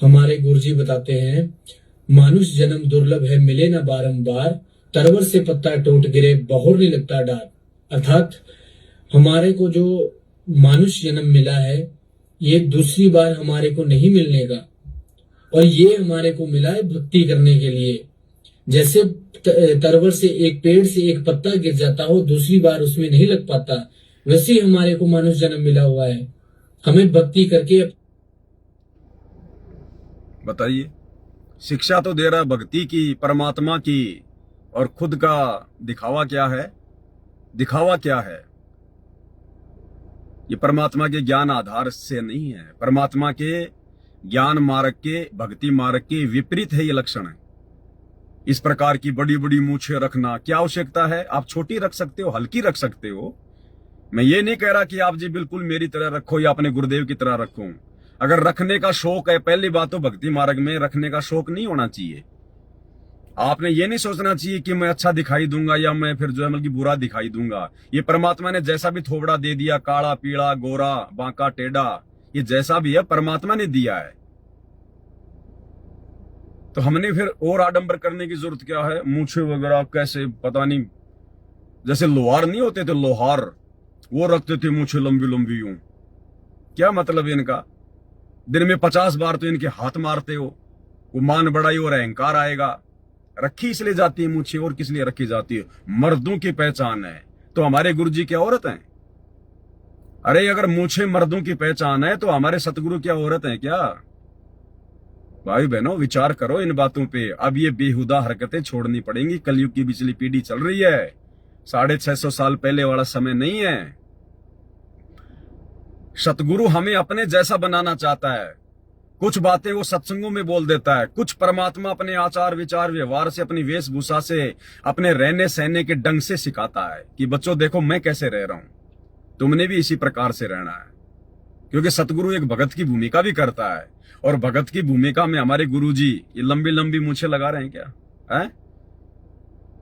हमारे गुरुजी बताते हैं मानुष जन्म दुर्लभ है, मिले ना बारंबार, तरवर से पत्ता टूट गिरे बहुर नहीं लगता डार। अर्थात हमारे को जो मानुष जन्म मिला है, ये दूसरी बार हमारे को नहीं मिलने का, और ये हमारे को मिला है भक्ति करने के लिए। जैसे तरवर से एक पेड़ से एक पत्ता गिर जाता हो, दूसरी बार उसमें नहीं लग पाता, वैसे ही हमारे को मानुष जन्म मिला हुआ है। हमें भक्ति करके, बताइए, शिक्षा तो दे रहा है भक्ति की, परमात्मा की, और खुद का दिखावा क्या है, दिखावा क्या है। ये परमात्मा के ज्ञान आधार से नहीं है, परमात्मा के ज्ञान मार्ग के, भक्ति मार्ग के विपरीत है ये लक्षण है। इस प्रकार की बड़ी बड़ी मूछें रखना क्या आवश्यकता है। आप छोटी रख सकते हो, हल्की रख सकते हो। मैं ये नहीं कह रहा कि आप जी बिल्कुल मेरी तरह रखो या अपने गुरुदेव की तरह रखो। अगर रखने का शौक है, पहली बात तो भक्ति मार्ग में रखने का शौक नहीं होना चाहिए। आपने ये नहीं सोचना चाहिए कि मैं अच्छा दिखाई दूंगा या मैं फिर जो है मतलब बुरा दिखाई दूंगा। ये परमात्मा ने जैसा भी थोबड़ा दे दिया, काला पीला गोरा बांका टेढ़ा, ये जैसा भी है परमात्मा ने दिया है। तो हमने फिर और आडंबर करने की जरूरत क्या है। मूछे वगैरह कैसे पता नहीं, जैसे लोहार नहीं होते थे, लोहार वो रखते थे मूछे लंबी लंबी यूं। क्या मतलब इनका, दिन में 50 बार तो इनके हाथ मारते हो, वो मान बड़ाई और अहंकार आएगा। रखी इसलिए जाती है मूछे, और किस लिए रखी जाती है, मर्दों की पहचान है। तो हमारे गुरुजी क्या औरत हैं? अरे अगर मूछे मर्दों की पहचान है तो हमारे सतगुरु क्या औरत हैं क्या? भाई बहनों विचार करो इन बातों पे। अब ये बेहुदा हरकतें छोड़नी पड़ेंगी। कलयुग की पिछली पीढ़ी चल रही है, 650 साल पहले वाला समय नहीं है। सतगुरु हमें अपने जैसा बनाना चाहता है। कुछ बातें वो सत्संगों में बोल देता है, कुछ परमात्मा अपने आचार विचार व्यवहार से, अपनी वेशभूषा से, अपने रहने सहने के ढंग से सिखाता है कि बच्चों देखो मैं कैसे रह रहा हूं। तुमने भी इसी प्रकार से रहना है, क्योंकि सतगुरु एक भगत की भूमिका भी करता है। और भगत की भूमिका में हमारे गुरुजी ये लंबी लंबी मूछें लगा रहे हैं क्या? है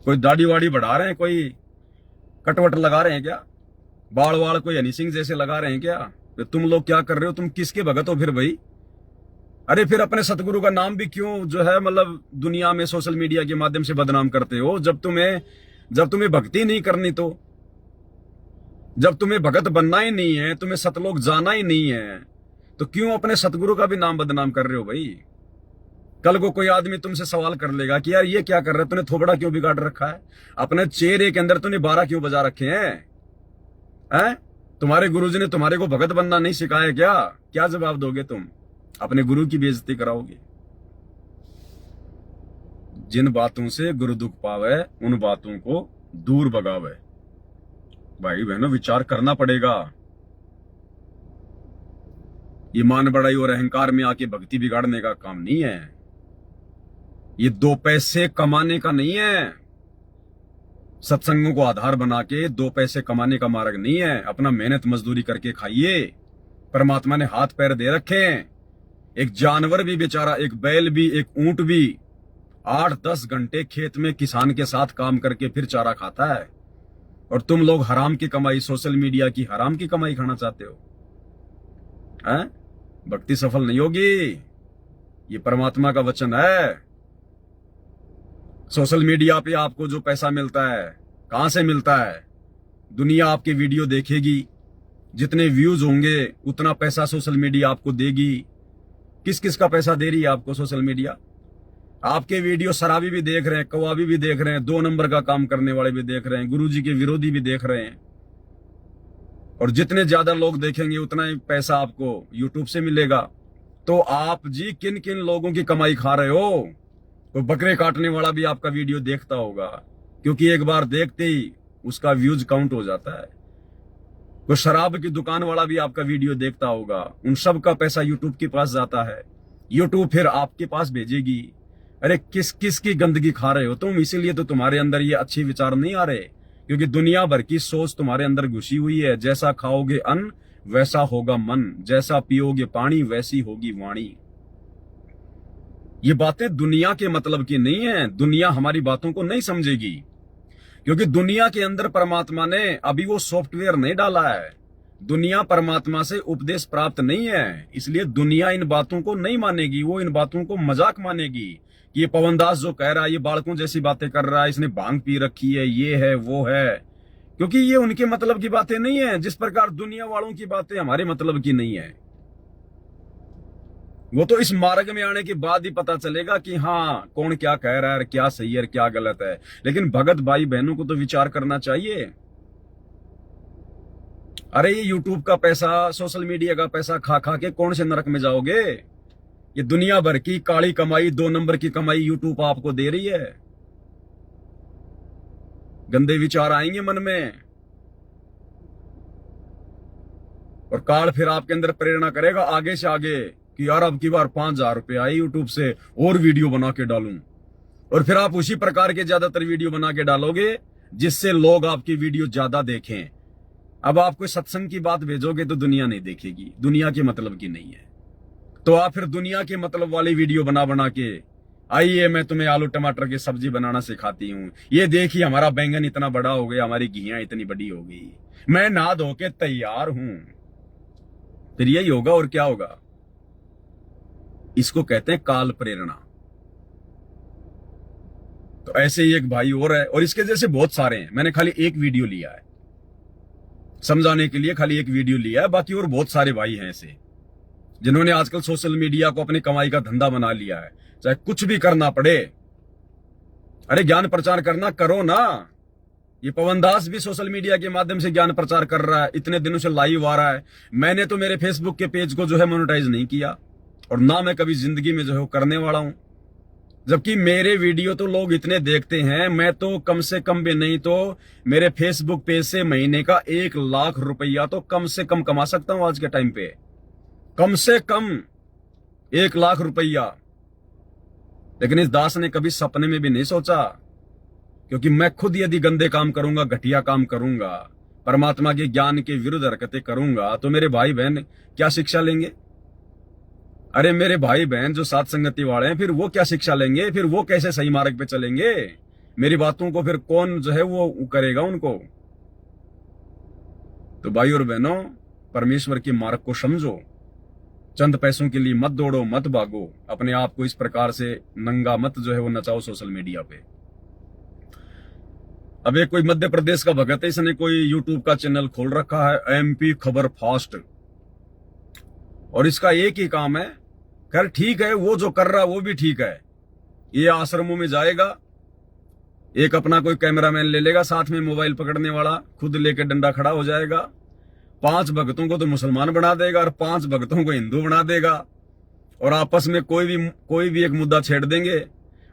कोई दाढ़ी वाड़ी बढ़ा रहे हैं, कोई कटवट लगा रहे हैं क्या? बाल वाल कोई हनी सिंह जैसे लगा रहे हैं क्या? तो तुम लोग क्या कर रहे हो? तुम किसके भगत हो फिर भाई? अरे फिर अपने सतगुरु का नाम भी क्यों जो है मतलब दुनिया में सोशल मीडिया के माध्यम से बदनाम करते हो? जब तुम्हें भक्ति नहीं करनी, तो जब तुम्हें भगत बनना ही नहीं है, तुम्हें सतलोक जाना ही नहीं है, तो क्यों अपने सतगुरु का भी नाम बदनाम कर रहे हो भाई? कल को कोई आदमी तुमसे सवाल कर लेगा कि यार ये क्या कर रहा है, तूने थोबड़ा क्यों बिगाड़ रखा है, अपने चेहरे के अंदर तूने 12 क्यों बजा रखे हैं? तुम्हारे गुरुजी ने तुम्हारे को भगत बनना नहीं सिखाया क्या? क्या जवाब दोगे तुम? अपने गुरु की बेइज्जती कराओगे। जिन बातों से गुरु दुख पावे उन बातों को दूर भगावे। भाई बहनों, विचार करना पड़ेगा। ये मान बड़ाई और अहंकार में आके भक्ति बिगाड़ने का काम नहीं है। ये 2 पैसे कमाने का नहीं है। सत्संगों को आधार बना के 2 पैसे कमाने का मार्ग नहीं है। अपना मेहनत मजदूरी करके खाइए। परमात्मा ने हाथ पैर दे रखे हैं। एक जानवर भी बेचारा, एक बैल भी, एक ऊंट भी 8-10 घंटे खेत में किसान के साथ काम करके फिर चारा खाता है। और तुम लोग हराम की कमाई, सोशल मीडिया की हराम की कमाई खाना चाहते हो। हैं? भक्ति सफल नहीं होगी। ये परमात्मा का वचन है। सोशल मीडिया पे आपको जो पैसा मिलता है, कहां से मिलता है? दुनिया आपके वीडियो देखेगी, जितने व्यूज होंगे उतना पैसा सोशल मीडिया आपको देगी। किस किस का पैसा दे रही है आपको सोशल मीडिया? आपके वीडियो शराबी भी देख रहे हैं, कवाबी भी देख रहे हैं, 2 नंबर का काम करने वाले भी देख रहे हैं, गुरुजी के विरोधी भी देख रहे हैं। और जितने ज्यादा लोग देखेंगे उतना ही पैसा आपको यूट्यूब से मिलेगा। तो आप जी किन किन लोगों की कमाई खा रहे हो? कोई बकरे काटने वाला भी आपका वीडियो देखता होगा, क्योंकि एक बार देखते ही उसका व्यूज काउंट हो जाता है। कोई शराब की दुकान वाला भी आपका वीडियो देखता होगा। उन सब का पैसा यूट्यूब के पास जाता है। यूट्यूब फिर आपके पास भेजेगी। अरे किस किस की गंदगी खा रहे हो तुम? इसीलिए तो तुम्हारे अंदर ये अच्छे विचार नहीं आ रहे, क्योंकि दुनिया भर की सोच तुम्हारे अंदर घुसी हुई है। जैसा खाओगे अन्न वैसा होगा मन, जैसा पियोगे पानी वैसी होगी वाणी। ये बातें दुनिया के मतलब की नहीं है। दुनिया हमारी बातों को नहीं समझेगी, क्योंकि दुनिया के अंदर परमात्मा ने अभी वो सॉफ्टवेयर नहीं डाला है। दुनिया परमात्मा से उपदेश प्राप्त नहीं है, इसलिए दुनिया इन बातों को नहीं मानेगी। वो इन बातों को मजाक मानेगी कि ये पवनदास जो कह रहा है, ये बालकों जैसी बातें कर रहा है, इसने भांग पी रखी है, ये है वो है। क्योंकि ये उनके मतलब की बातें नहीं है। जिस प्रकार दुनिया वालों की बातें हमारे मतलब की नहीं है, वो तो इस मार्ग में आने के बाद ही पता चलेगा कि हाँ कौन क्या कह रहा है, क्या सही है क्या गलत है। लेकिन भगत भाई बहनों को तो विचार करना चाहिए। अरे ये यूट्यूब का पैसा, सोशल मीडिया का पैसा खा खा के कौन से नरक में जाओगे? ये दुनिया भर की काली कमाई, 2 नंबर की कमाई यूट्यूब आपको दे रही है। गंदे विचार आएंगे मन में, और काल फिर आपके अंदर प्रेरणा करेगा आगे से आगे कि यार अब की बार 5,000 रुपए आई यूट्यूब से, और वीडियो बना के डालूं। और फिर आप उसी प्रकार के ज्यादातर वीडियो बना के डालोगे जिससे लोग आपकी वीडियो ज्यादा देखें। अब आप कोई सत्संग की बात भेजोगे तो दुनिया नहीं देखेगी, दुनिया के मतलब की नहीं है। तो आप फिर दुनिया के मतलब वाली वीडियो बना बना के, आइए मैं तुम्हें आलू टमाटर की सब्जी बनाना सिखाती हूँ, ये देखिए हमारा बैंगन इतना बड़ा हो गया, हमारी घियां इतनी बड़ी हो गई, मैं नहा धो के तैयार हूं। फिर यही होगा और क्या होगा? इसको कहते हैं काल प्रेरणा। तो ऐसे ही एक भाई और है, और इसके जैसे बहुत सारे हैं। मैंने खाली एक वीडियो लिया है समझाने के लिए, खाली एक वीडियो लिया है। बाकी और बहुत सारे भाई हैं ऐसे, जिन्होंने आजकल सोशल मीडिया को अपनी कमाई का धंधा बना लिया है। चाहे कुछ भी करना पड़े, अरे ज्ञान प्रचार करना करो ना। ये पवनदास भी सोशल मीडिया के माध्यम से ज्ञान प्रचार कर रहा है, इतने दिनों से लाइव आ रहा है। मैंने तो मेरे फेसबुक के पेज को जो है मोनेटाइज नहीं किया, और ना मैं कभी जिंदगी में जो है करने वाला हूं। जबकि मेरे वीडियो तो लोग इतने देखते हैं, मैं तो कम से कम भी नहीं तो मेरे फेसबुक पेज से महीने का 1 लाख रुपया तो कम से कम कमा सकता हूं आज के टाइम पे। कम से कम 1 लाख रुपया। लेकिन इस दास ने कभी सपने में भी नहीं सोचा, क्योंकि मैं खुद यदि गंदे काम करूंगा, घटिया काम करूंगा, परमात्मा के ज्ञान के विरुद्ध हरकतें करूंगा तो मेरे भाई बहन क्या शिक्षा लेंगे? अरे मेरे भाई बहन जो साथ संगति वाले हैं, फिर वो क्या शिक्षा लेंगे? फिर वो कैसे सही मार्ग पे चलेंगे? मेरी बातों को फिर कौन जो है वो करेगा उनको? तो भाई और बहनों, परमेश्वर के मार्ग को समझो। चंद पैसों के लिए मत दौड़ो, मत भागो। अपने आप को इस प्रकार से नंगा मत जो है वो नचाओ सोशल मीडिया पे। अब एक कोई मध्य प्रदेश का भगत है, इसने कोई यूट्यूब का चैनल खोल रखा है, एमपी खबर फास्ट, और इसका एक ही काम है। खैर ठीक है, वो जो कर रहा है वो भी ठीक है। ये आश्रमों में जाएगा, एक अपना कोई कैमरामैन ले लेगा, साथ में मोबाइल पकड़ने वाला, खुद लेके डंडा खड़ा हो जाएगा। 5 भक्तों को तो मुसलमान बना देगा और 5 भक्तों को हिंदू बना देगा, और आपस में कोई भी एक मुद्दा छेड़ देंगे,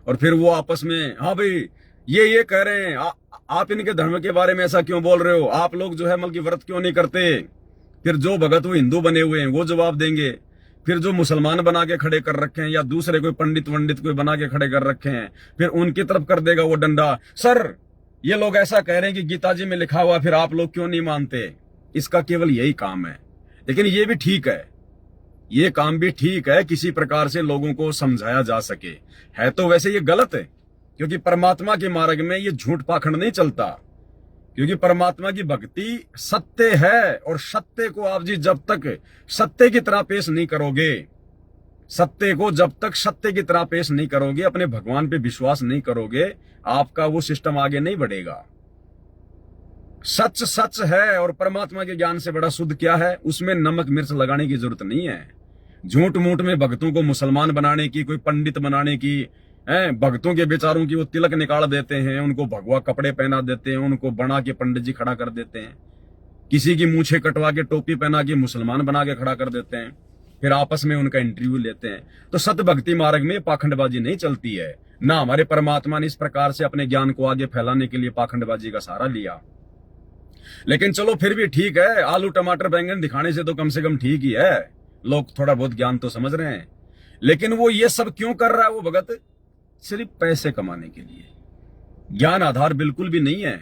और फिर वो आपस में, हाँ भाई ये कह रहे हैं, आप इनके धर्म के बारे में ऐसा क्यों बोल रहे हो? आप लोग जो है मतलब कि व्रत क्यों नहीं करते? फिर जो भगत वो हिंदू बने हुए हैं वो जवाब देंगे। फिर जो मुसलमान बना के खड़े कर रखे हैं या दूसरे कोई पंडित वंडित कोई बना के खड़े कर रखे हैं, फिर उनकी तरफ कर देगा वो डंडा। सर ये लोग ऐसा कह रहे हैं कि गीता जी में लिखा हुआ, फिर आप लोग क्यों नहीं मानते? इसका केवल यही काम है। लेकिन ये भी ठीक है, ये काम भी ठीक है, किसी प्रकार से लोगों को समझाया जा सके। है तो वैसे ये गलत है, क्योंकि परमात्मा के मार्ग में ये झूठ पाखंड नहीं चलता, क्योंकि परमात्मा की भक्ति सत्य है, और सत्य को आप जी जब तक सत्य की तरह पेश नहीं करोगे, सत्य को जब तक सत्य की तरह पेश नहीं करोगे, अपने भगवान पे विश्वास नहीं करोगे, आपका वो सिस्टम आगे नहीं बढ़ेगा। सच सच है, और परमात्मा के ज्ञान से बड़ा शुद्ध क्या है? उसमें नमक मिर्च लगाने की जरूरत नहीं है। झूठ मूठ में भक्तों को मुसलमान बनाने की, कोई पंडित बनाने की, भक्तों के बेचारों की वो तिलक निकाल देते हैं, उनको भगवा कपड़े पहना देते हैं, उनको बना के पंडित जी खड़ा कर देते हैं, किसी की मूछें कटवा के टोपी पहना के मुसलमान बना के खड़ा कर देते हैं, फिर आपस में उनका इंटरव्यू लेते हैं। तो सत्य भक्ति मार्ग में पाखंडबाजी नहीं चलती है ना। हमारे परमात्मा ने इस प्रकार से अपने ज्ञान को आगे फैलाने के लिए पाखंडबाजी का सहारा लिया। लेकिन चलो फिर भी ठीक है, आलू टमाटर बैंगन दिखाने से तो कम से कम ठीक ही है, लोग थोड़ा बहुत ज्ञान तो समझ रहे हैं। लेकिन वो ये सब क्यों कर रहा है वो भगत? सिर्फ पैसे कमाने के लिए। ज्ञान आधार बिल्कुल भी नहीं है।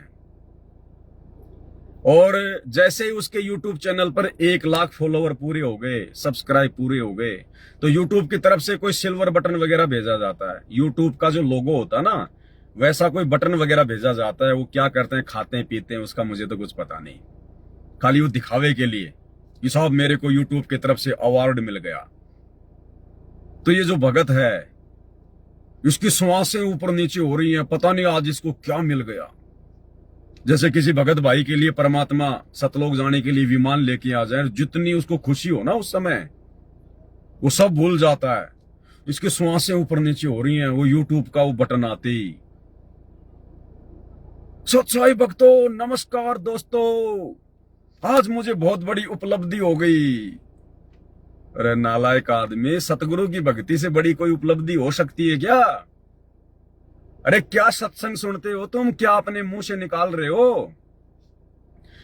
और जैसे ही उसके YouTube चैनल पर 1 लाख फॉलोवर पूरे हो गए, सब्सक्राइब पूरे हो गए, तो YouTube की तरफ से कोई सिल्वर बटन वगैरह भेजा जाता है। YouTube का जो लोगो होता है ना, वैसा कोई बटन वगैरह भेजा जाता है। वो क्या करते हैं, खाते हैं पीते हैं, उसका मुझे तो कुछ पता नहीं। खाली वो दिखावे के लिए कि साहब मेरे को YouTube की तरफ से अवार्ड मिल गया। तो ये जो भगत है, इसकी श्वासें ऊपर नीचे हो रही हैं, पता नहीं आज इसको क्या मिल गया। जैसे किसी भगत भाई के लिए परमात्मा सतलोक जाने के लिए विमान लेके आ जाए, जितनी उसको खुशी हो ना उस समय, वो सब भूल जाता है। इसकी श्वासें ऊपर नीचे हो रही हैं, वो YouTube का वो बटन आते ही। सच्चाई भक्तों, नमस्कार दोस्तों, आज मुझे बहुत बड़ी उपलब्धि हो गई। अरे नालायक आदमी, सतगुरु की भक्ति से बड़ी कोई उपलब्धि हो सकती है क्या? अरे क्या सत्संग सुनते हो तुम? क्या अपने मुंह से निकाल रहे हो?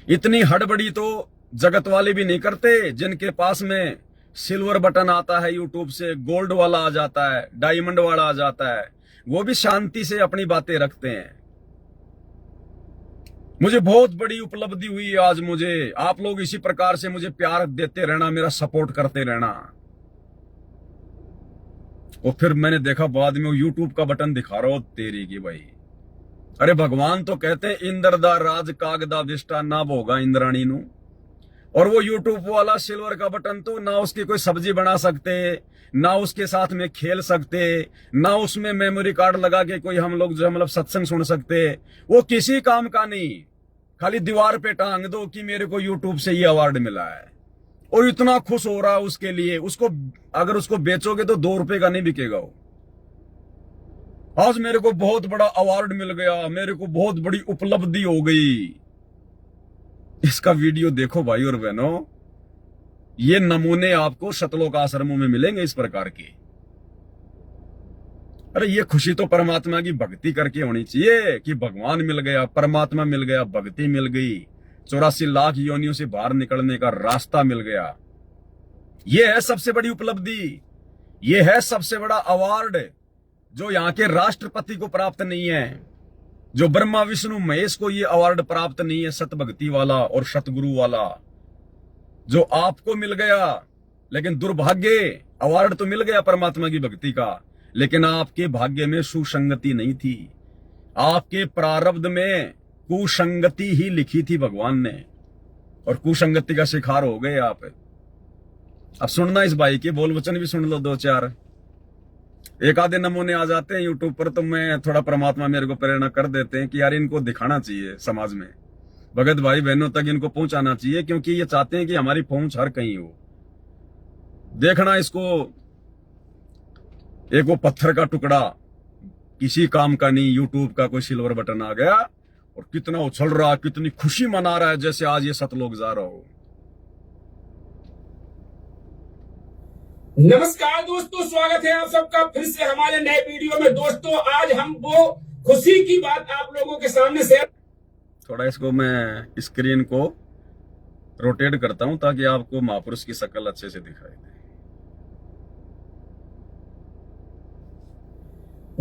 इतनी हड़बड़ी तो जगत वाले भी नहीं करते, जिनके पास में सिल्वर बटन आता है YouTube से, गोल्ड वाला आ जाता है, डायमंड वाला आ जाता है, वो भी शांति से अपनी बातें रखते हैं। मुझे बहुत बड़ी उपलब्धि हुई आज। मुझे आप लोग इसी प्रकार से मुझे प्यार देते रहना, मेरा सपोर्ट करते रहना। और फिर मैंने देखा बाद में वो YouTube का बटन दिखा रहा हो, तेरी की भाई। अरे भगवान तो कहते हैं इंद्र दा राज कागदा विष्टा ना भोगा इंद्राणी नु। और वो YouTube वाला सिल्वर का बटन तो ना उसकी कोई सब्जी बना सकते, ना उसके साथ में खेल सकते, ना उसमें मेमोरी कार्ड लगा के कोई हम लोग जो मतलब सत्संग सुन सकते। वो किसी काम का नहीं, खाली दीवार पे टांग दो कि मेरे को YouTube से ये अवार्ड मिला है, और इतना खुश हो रहा है उसके लिए। उसको अगर उसको बेचोगे तो 2 रुपए का नहीं बिकेगा वो। आज मेरे को बहुत बड़ा अवार्ड मिल गया, मेरे को बहुत बड़ी उपलब्धि हो गई। इसका वीडियो देखो भाई और बहनों, ये नमूने आपको सतलोक आश्रमों में मिलेंगे इस प्रकार के। अरे ये खुशी तो परमात्मा की भक्ति करके होनी चाहिए कि भगवान मिल गया, परमात्मा मिल गया, भक्ति मिल गई, 84 लाख योनियों से बाहर निकलने का रास्ता मिल गया। ये है सबसे बड़ी उपलब्धि, ये है सबसे बड़ा अवार्ड जो यहाँ के राष्ट्रपति को प्राप्त नहीं है, जो ब्रह्मा विष्णु महेश को ये अवार्ड प्राप्त नहीं है, सत भक्ति वाला और सतगुरु वाला, जो आपको मिल गया, लेकिन दुर्भाग्य अवार्ड तो मिल गया परमात्मा की भक्ति का, लेकिन आपके भाग्य में सुसंगति नहीं थी, आपके प्रारब्ध में कुसंगति ही लिखी थी भगवान ने, और कुसंगति का शिकार हो गए आप। अब सुनना इस भाई के बोल वचन भी सुन लो, दो चार एक आधे नमूने आ जाते हैं यूट्यूब पर, तो मैं थोड़ा परमात्मा मेरे को प्रेरणा कर देते हैं कि यार इनको दिखाना चाहिए समाज में, भगत भाई बहनों तक इनको पहुंचाना चाहिए, क्योंकि ये चाहते हैं कि हमारी पहुंच हर कहीं हो। देखना इसको, एक वो पत्थर का टुकड़ा किसी काम का नहीं, यूट्यूब का कोई सिल्वर बटन आ गया और कितना उछल रहा, कितनी खुशी मना रहा है जैसे आज ये सतलोक जा रहा हो। नमस्कार दोस्तों, स्वागत है आप सबका फिर से हमारे नए वीडियो में। दोस्तों आज हम वो खुशी की बात आप लोगों के सामने शेयर, थोड़ा इसको मैं स्क्रीन को रोटेट करता हूं ताकि आपको महापुरुष की शक्ल अच्छे से दिखाई दे।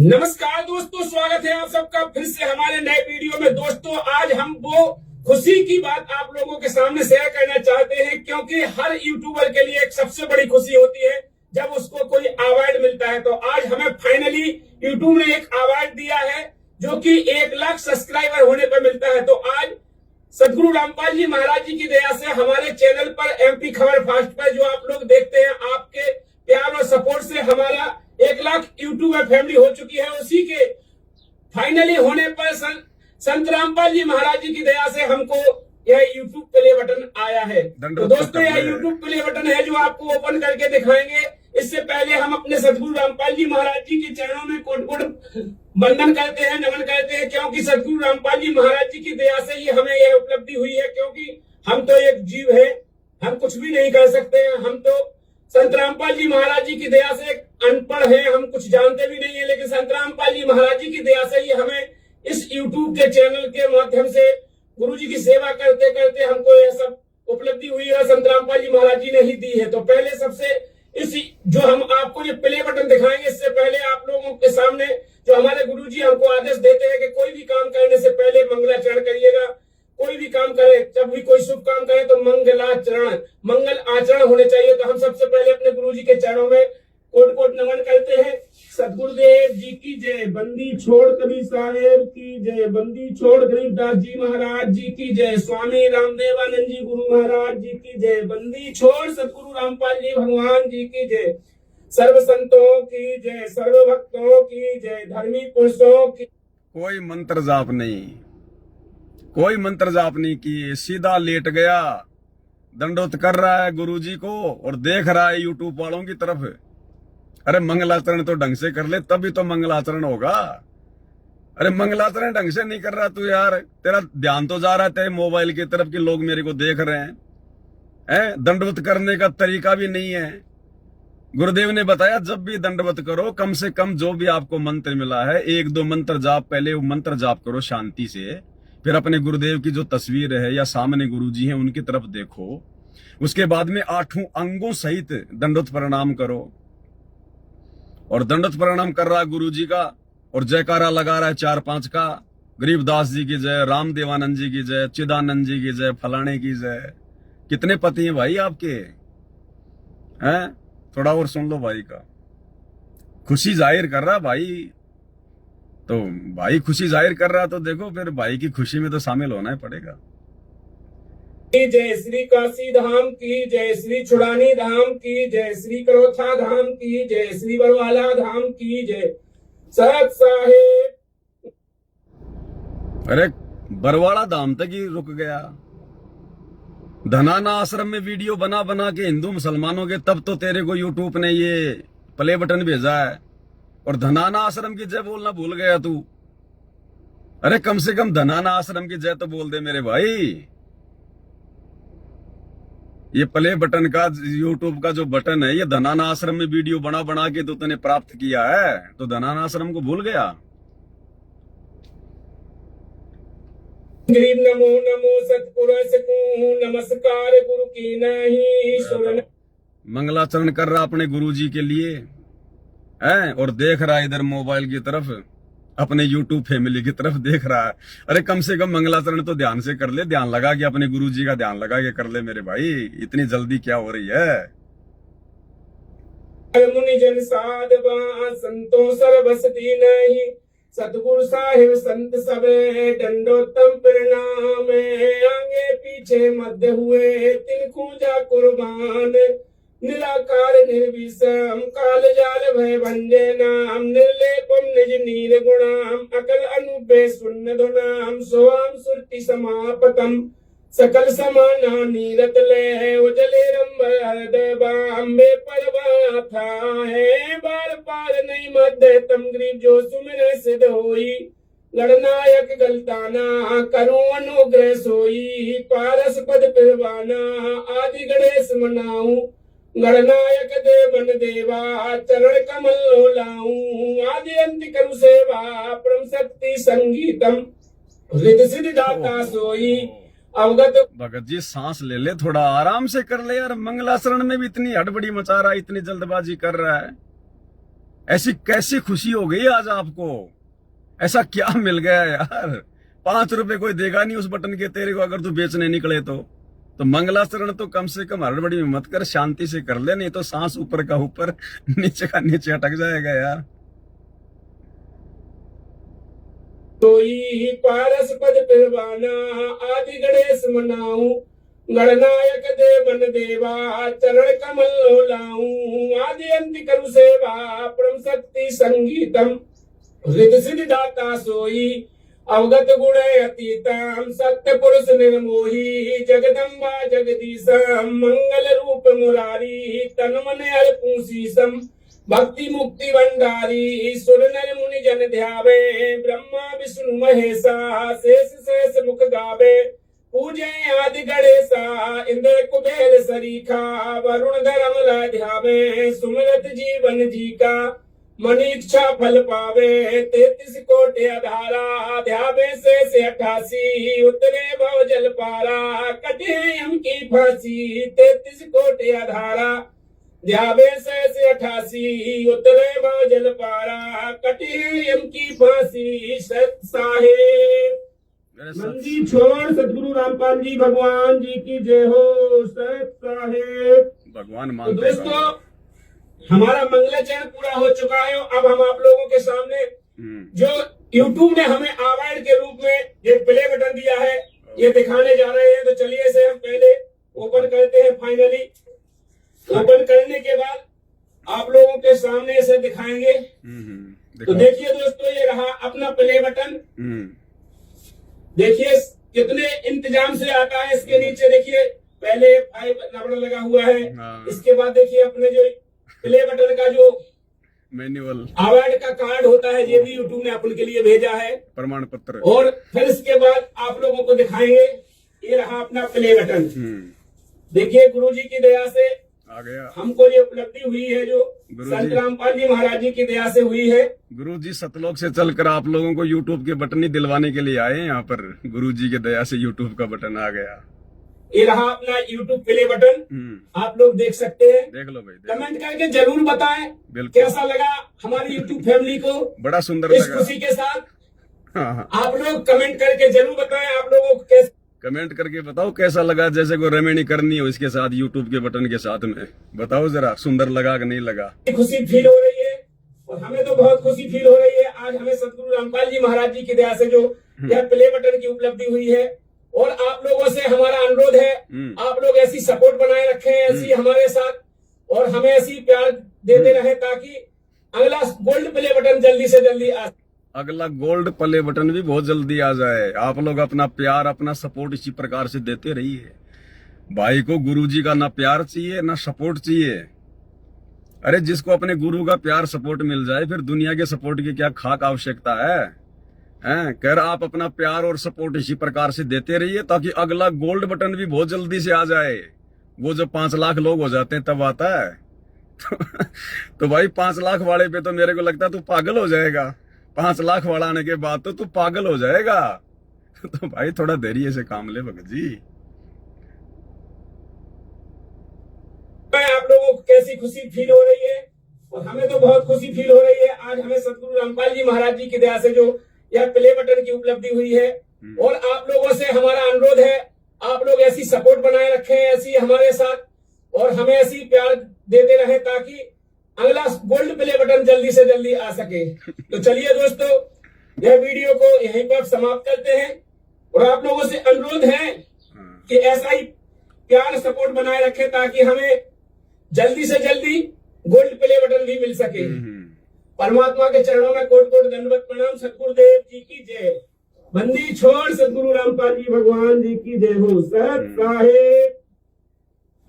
नमस्कार दोस्तों, स्वागत है आप सबका फिर से हमारे नए वीडियो में। दोस्तों आज हम वो खुशी की बात आप लोगों के सामने शेयर करना चाहते हैं, क्योंकि हर यूट्यूबर के लिए एक सबसे बड़ी खुशी होती है जब उसको कोई अवार्ड मिलता है। तो आज हमें फाइनली यूट्यूब ने एक अवार्ड दिया है जो कि 1 लाख सब्सक्राइबर होने पर मिलता है। तो आज सदगुरु रामपाल जी महाराज जी की दया से हमारे चैनल पर MP खबर फास्ट पर जो आप लोग देखते हैं, आपके प्यार और सपोर्ट से हमारा 1 लाख यूट्यूबर फैमिली हो चुकी है। उसी के फाइनली होने पर संत रामपाल जी महाराज जी की दया से हमको यह यूट्यूब प्ले बटन आया है। तो दोस्तों यह यूट्यूब प्ले बटन है जो आपको ओपन करके दिखाएंगे। इससे पहले हम अपने सदगुरु रामपाल जी महाराज जी के चरणों में कोट-कोट वंदन करते हैं, नमन करते हैं, क्योंकि सदगुरु रामपाल जी महाराज जी की दया से ही हमें यह उपलब्धि हुई है। क्योंकि हम तो एक जीव है, हम कुछ भी नहीं कर सकते हैं। हम तो संत रामपाल जी महाराज जी की दया से अनपढ़ है, हम कुछ जानते भी नहीं है, लेकिन संत रामपाल जी महाराज जी की दया से ही हमें इस YouTube के चैनल के माध्यम से गुरु जी की सेवा करते करते हमको यह सब उपलब्धि हुई है, संत रामपाल जी महाराज जी ने ही दी है। तो पहले सबसे इस जो हम आपको ये प्ले बटन दिखाएंगे, इससे पहले आप लोगों के सामने जो हमारे गुरु जी हमको आदेश देते हैं कि कोई भी काम करने से पहले मंगलाचरण करिएगा। कोई भी काम करे, जब भी कोई शुभ काम करे तो मंगल आचरण होने चाहिए। तो हम सबसे पहले अपने गुरु जी के चरणों में कोट-कोट नमन करते हैं। सतगुरुदेव जी की जय, बंदी छोड़ कबीर साहेब की जय, बंदी छोड़ गरीबदास जी महाराज जी की जय, स्वामी रामदेवानंद जी गुरु महाराज जी की जय, बंदी छोड़ सतगुरु रामपाल जी भगवान जी की जय, सर्व संतों की जय, सर्व भक्तों की जय, धर्मी पुरुषों की। कोई मंत्र जाप नहीं, कोई मंत्र जाप नहीं किए, सीधा लेट गया, दंडोत कर रहा है गुरुजी को और देख रहा है यूट्यूब वालों की तरफ। अरे मंगलाचरण तो ढंग से कर ले, तभी तो मंगलाचरण होगा। अरे मंगलाचरण ढंग से नहीं कर रहा तू यार, तेरा ध्यान तो जा रहा है तेरे मोबाइल की तरफ कि लोग मेरे को देख रहे हैं। दंडवत करने का तरीका भी नहीं है। गुरुदेव ने बताया जब भी दंडवत करो, कम से कम जो भी आपको मंत्र मिला है 1-2 मंत्र जाप, पहले वो मंत्र जाप करो शांति से, फिर अपने गुरुदेव की जो तस्वीर है या सामने गुरुजी हैं उनकी तरफ देखो, उसके बाद में 8 अंगों सहित दंडवत प्रणाम करो। और दंडवत प्रणाम कर रहा है गुरुजी का और जयकारा लगा रहा है 4-5 का, गरीबदास जी की जय, रामदेवानंद जी की जय, चिदानंद जी की जय, फलाने की जय। कितने पति हैं भाई आपके? हैं? थोड़ा और सुन लो भाई का। खुशी जाहिर कर रहा भाई, तो भाई खुशी जाहिर कर रहा तो देखो फिर भाई की खुशी में तो शामिल होना ही पड़ेगा। जय श्री काशी धाम की जय, श्री छुड़ानी धाम की जय, श्री करोथा धाम की जय, श्री बरवाला धाम की जय, सहत साहेब। अरे बरवाड़ा धाम तक ही रुक गया। धनाना आश्रम में वीडियो बना बना के हिंदू मुसलमानों के, तब तो तेरे को यूट्यूब ने ये प्ले बटन भेजा है, और धनाना आश्रम की जय बोलना भूल गया तू। अरे कम से कम धनाना आश्रम की जय तो बोल दे मेरे भाई। ये प्ले बटन का यूट्यूब का जो बटन है, ये धनाना आश्रम में वीडियो बना बना के तो तूने प्राप्त किया है, तो धनाना आश्रम को भूल गया। नमो नमो सतपुरुष को नमस्कार गुरु की नहीं। मंगलाचरण कर रहा अपने गुरुजी के लिए है और देख रहा इधर मोबाइल की तरफ अपने यूट्यूब फैमिली की तरफ देख रहा है। अरे कम से कम मंगलाचरण तो ध्यान से कर ले, ध्यान लगा के अपने गुरुजी का ध्यान लगा के कर ले मेरे भाई, इतनी जल्दी क्या हो रही है। मुनि जन साधवा संतों सर्वसती नहीं, सतगुरु साहिब संत सबे दंडोत्तम प्रणाम। आगे पीछे मध्य हुए तिनकू जा कुर्बान, निराकार निर्विषम काल जाल भय भंजे नाम, निर्लेपम निज नीर गुणाम, अकल अनुपे शून्य धुनाम, सोआम सुरति समापतम, सकल समाना नीरत ले उजले रंबर हृदय बाम्बे परवा था है, बार पार नहीं मध्य तम ग्रीव जो सुमिर सिद्ध होई, गणनायक गलताना करूं अनुग्रह सोई, पारस पद पिरवाना आदि गणेश मनाऊं, गणनायक देवन देवा चरण कमल लो लाऊं, आदि अंत करु सेवा परम शक्ति संगीतम, रिद्धि सिद्धि दाता सोई अवगत। भगत जी सांस ले ले, थोड़ा आराम से कर ले यार, मंगलाचरण में भी इतनी हड़बड़ी मचा रहा है, इतनी जल्दबाजी कर रहा है। ऐसी कैसी खुशी हो गई आज आपको, ऐसा क्या मिल गया यार। 5 रुपए कोई देगा नहीं उस बटन के तेरे को अगर तू बेचने निकले तो मंगलाचरण तो कम से कम हड़बड़ी में मत कर, शांति से कर ले, नहीं तो सांस ऊपर का ऊपर नीचे का नीचे अटक जाएगा यार। सोई पारस पद पिरवाना आदि गणेश मनाऊं, गणनायक देवन देवा चरण कमल लो लाऊं, आदि अंत करु सेवा परम शक्ति संगीतम, रिद्धि सिद्धि दाता सोई अवगत गुण अतीतम, सत्य पुरुष निर्मोही जगदम्बा जगदीशम, मंगल रूप मुरारी तन मन अल्पू शीशम, भक्ति मुक्ति भंडारी सुर नर मुनि जन ध्यावे, ब्रह्मा विष्णु महेशा शेष शेष मुख गावे, पूजे आदि गणेशा इंद्र कुबेर सरीखा, वरुण धर्म ध्यावे, सुमिरत जीवन जी का मन इच्छा फल पावे, 33 कोटि आधारा ध्यावे से 88, उतरे भव जल पारा कटे यम की फांसी, 33 कोटि आधारा ध्यावे से 88, उतरे भव जल पारा कटे यम की फांसी। साहेब मंदी छोड़ सतगुरु रामपाल जी भगवान जी की जय हो। साहेब भगवान तो मानते दोस्तों हमारा मंगलाचरण पूरा हो चुका है। अब हम आप लोगों के सामने जो YouTube ने हमें अवार्ड के रूप में ये प्ले बटन दिया है ये दिखाने जा रहे हैं। तो चलिए इसे हम पहले ओपन करते हैं। फाइनली ओपन करने के बाद आप लोगों के सामने इसे दिखाएंगे। तो देखिए दोस्तों ये रहा अपना प्ले बटन। देखिए कितने इंतजाम से आता है। इसके नीचे देखिए पहले 5 नंबर लगा हुआ है। इसके बाद देखिए अपने जो प्ले बटन का जो मैनुअल अवार्ड का कार्ड होता है ये भी YouTube ने अपन के लिए भेजा है, प्रमाण पत्र। और फिर इसके बाद आप लोगों को दिखाएंगे ये रहा अपना प्ले बटन। देखिए गुरुजी की दया से आ गया हमको ये उपलब्धि हुई है जो संत रामपाल जी महाराज जी की दया से हुई है। गुरुजी सतलोक से चलकर आप लोगों को YouTube के बटन ही दिलवाने के लिए आए। यहाँ पर गुरुजी की दया से YouTube का बटन आ गया। ये रहा अपना YouTube प्ले बटन। आप लोग देख सकते हैं। देख लो भाई, कमेंट करके जरूर बताएं कैसा लगा हमारी YouTube फैमिली को। बड़ा सुंदर इस खुशी के साथ आप लोग कमेंट करके जरूर बताएं आप लोगों को कैसे। कमेंट करके बताओ कैसा लगा। जैसे कोई रेमेडी करनी हो इसके साथ YouTube के बटन के साथ में बताओ जरा सुंदर लगा कि नहीं लगा। खुशी फील हो रही है और हमें तो बहुत खुशी फील हो रही है। आज हमें सतगुरु रामपाल जी महाराज जी की दया से जो यह प्ले बटन की उपलब्धि हुई है। और आप लोगों से हमारा अनुरोध है आप लोग ऐसी सपोर्ट बनाए रखें ऐसी हमारे साथ और हमें ऐसी प्यार देते रहे ताकि अगला गोल्ड प्ले बटन जल्दी से जल्दी आ। अगला गोल्ड प्ले बटन भी बहुत जल्दी आ जाए। आप लोग अपना प्यार अपना सपोर्ट इसी प्रकार से देते रहिए। भाई को गुरुजी का ना प्यार चाहिए ना सपोर्ट चाहिए। अरे जिसको अपने गुरु का प्यार सपोर्ट मिल जाए फिर दुनिया के सपोर्ट की क्या खाक आवश्यकता है। कर आप अपना प्यार और सपोर्ट इसी प्रकार से देते रहिए ताकि अगला गोल्ड बटन भी बहुत जल्दी से आ जाए। वो जब 5 लाख लोग हो जाते हैं तब आता है। तो भाई 5 लाख वाले पे तो मेरे को लगता है तू पागल हो जाएगा। 5 लाख वाला आने के बाद तो तू पागल हो जाएगा। तो भाई थोड़ा धैर्य से काम ले भगत जी। आप लोगों को कैसी खुशी फील हो रही है और हमें तो बहुत खुशी फील हो रही है। आज हमें सतगुरु रामपाल जी महाराज जी की दया से जो यह प्ले बटन की उपलब्धि हुई है, और आप लोगों से हमारा अनुरोध है, आप लोग ऐसी सपोर्ट बनाए रखें, ऐसी हमारे साथ, और हमें ऐसी प्यार देते रहे ताकि अगला गोल्ड प्ले बटन जल्दी से जल्दी आ सके। तो चलिए दोस्तों, यह वीडियो को यहीं पर समाप्त करते हैं, और आप लोगों से अनुरोध है कि ऐसा ही प्यार सपोर्ट बनाए रखें ताकि हमें जल्दी से जल्दी गोल्ड प्ले बटन भी मिल सके। परमात्मा के चरणों में कोट कोट दंडवत प्रणाम। सतगुरुदेव जी की जय। बंदी छोड़ सतगुरु रामपाल जी भगवान जी की जय हो। सत साहेब,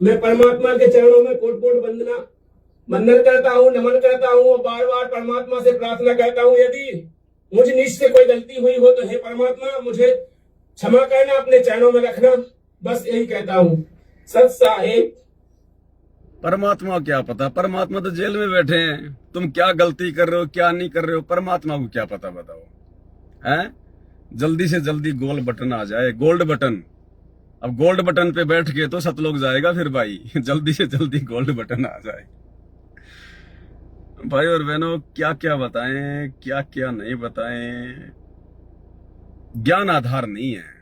मैं परमात्मा के चरणों में कोट कोट वंदन करता हूँ, नमन करता हूँ, और बार बार परमात्मा से प्रार्थना करता हूँ, यदि मुझ नीच से कोई गलती हुई हो तो हे परमात्मा मुझे क्षमा करना, अपने चरणों में रखना, बस यही कहता हूँ। सत साहेब। परमात्मा क्या पता, परमात्मा तो जेल में बैठे हैं। तुम क्या गलती कर रहे हो, क्या नहीं कर रहे हो, परमात्मा को क्या पता, बताओ। हैं? जल्दी से जल्दी गोल्ड बटन आ जाए, गोल्ड बटन। अब गोल्ड बटन पे बैठ के तो सतलोक जाएगा फिर भाई। जल्दी से जल्दी गोल्ड बटन आ जाए। भाई और बहनों, क्या क्या बताएं, क्या क्या नहीं बताएं। ज्ञान आधार नहीं है।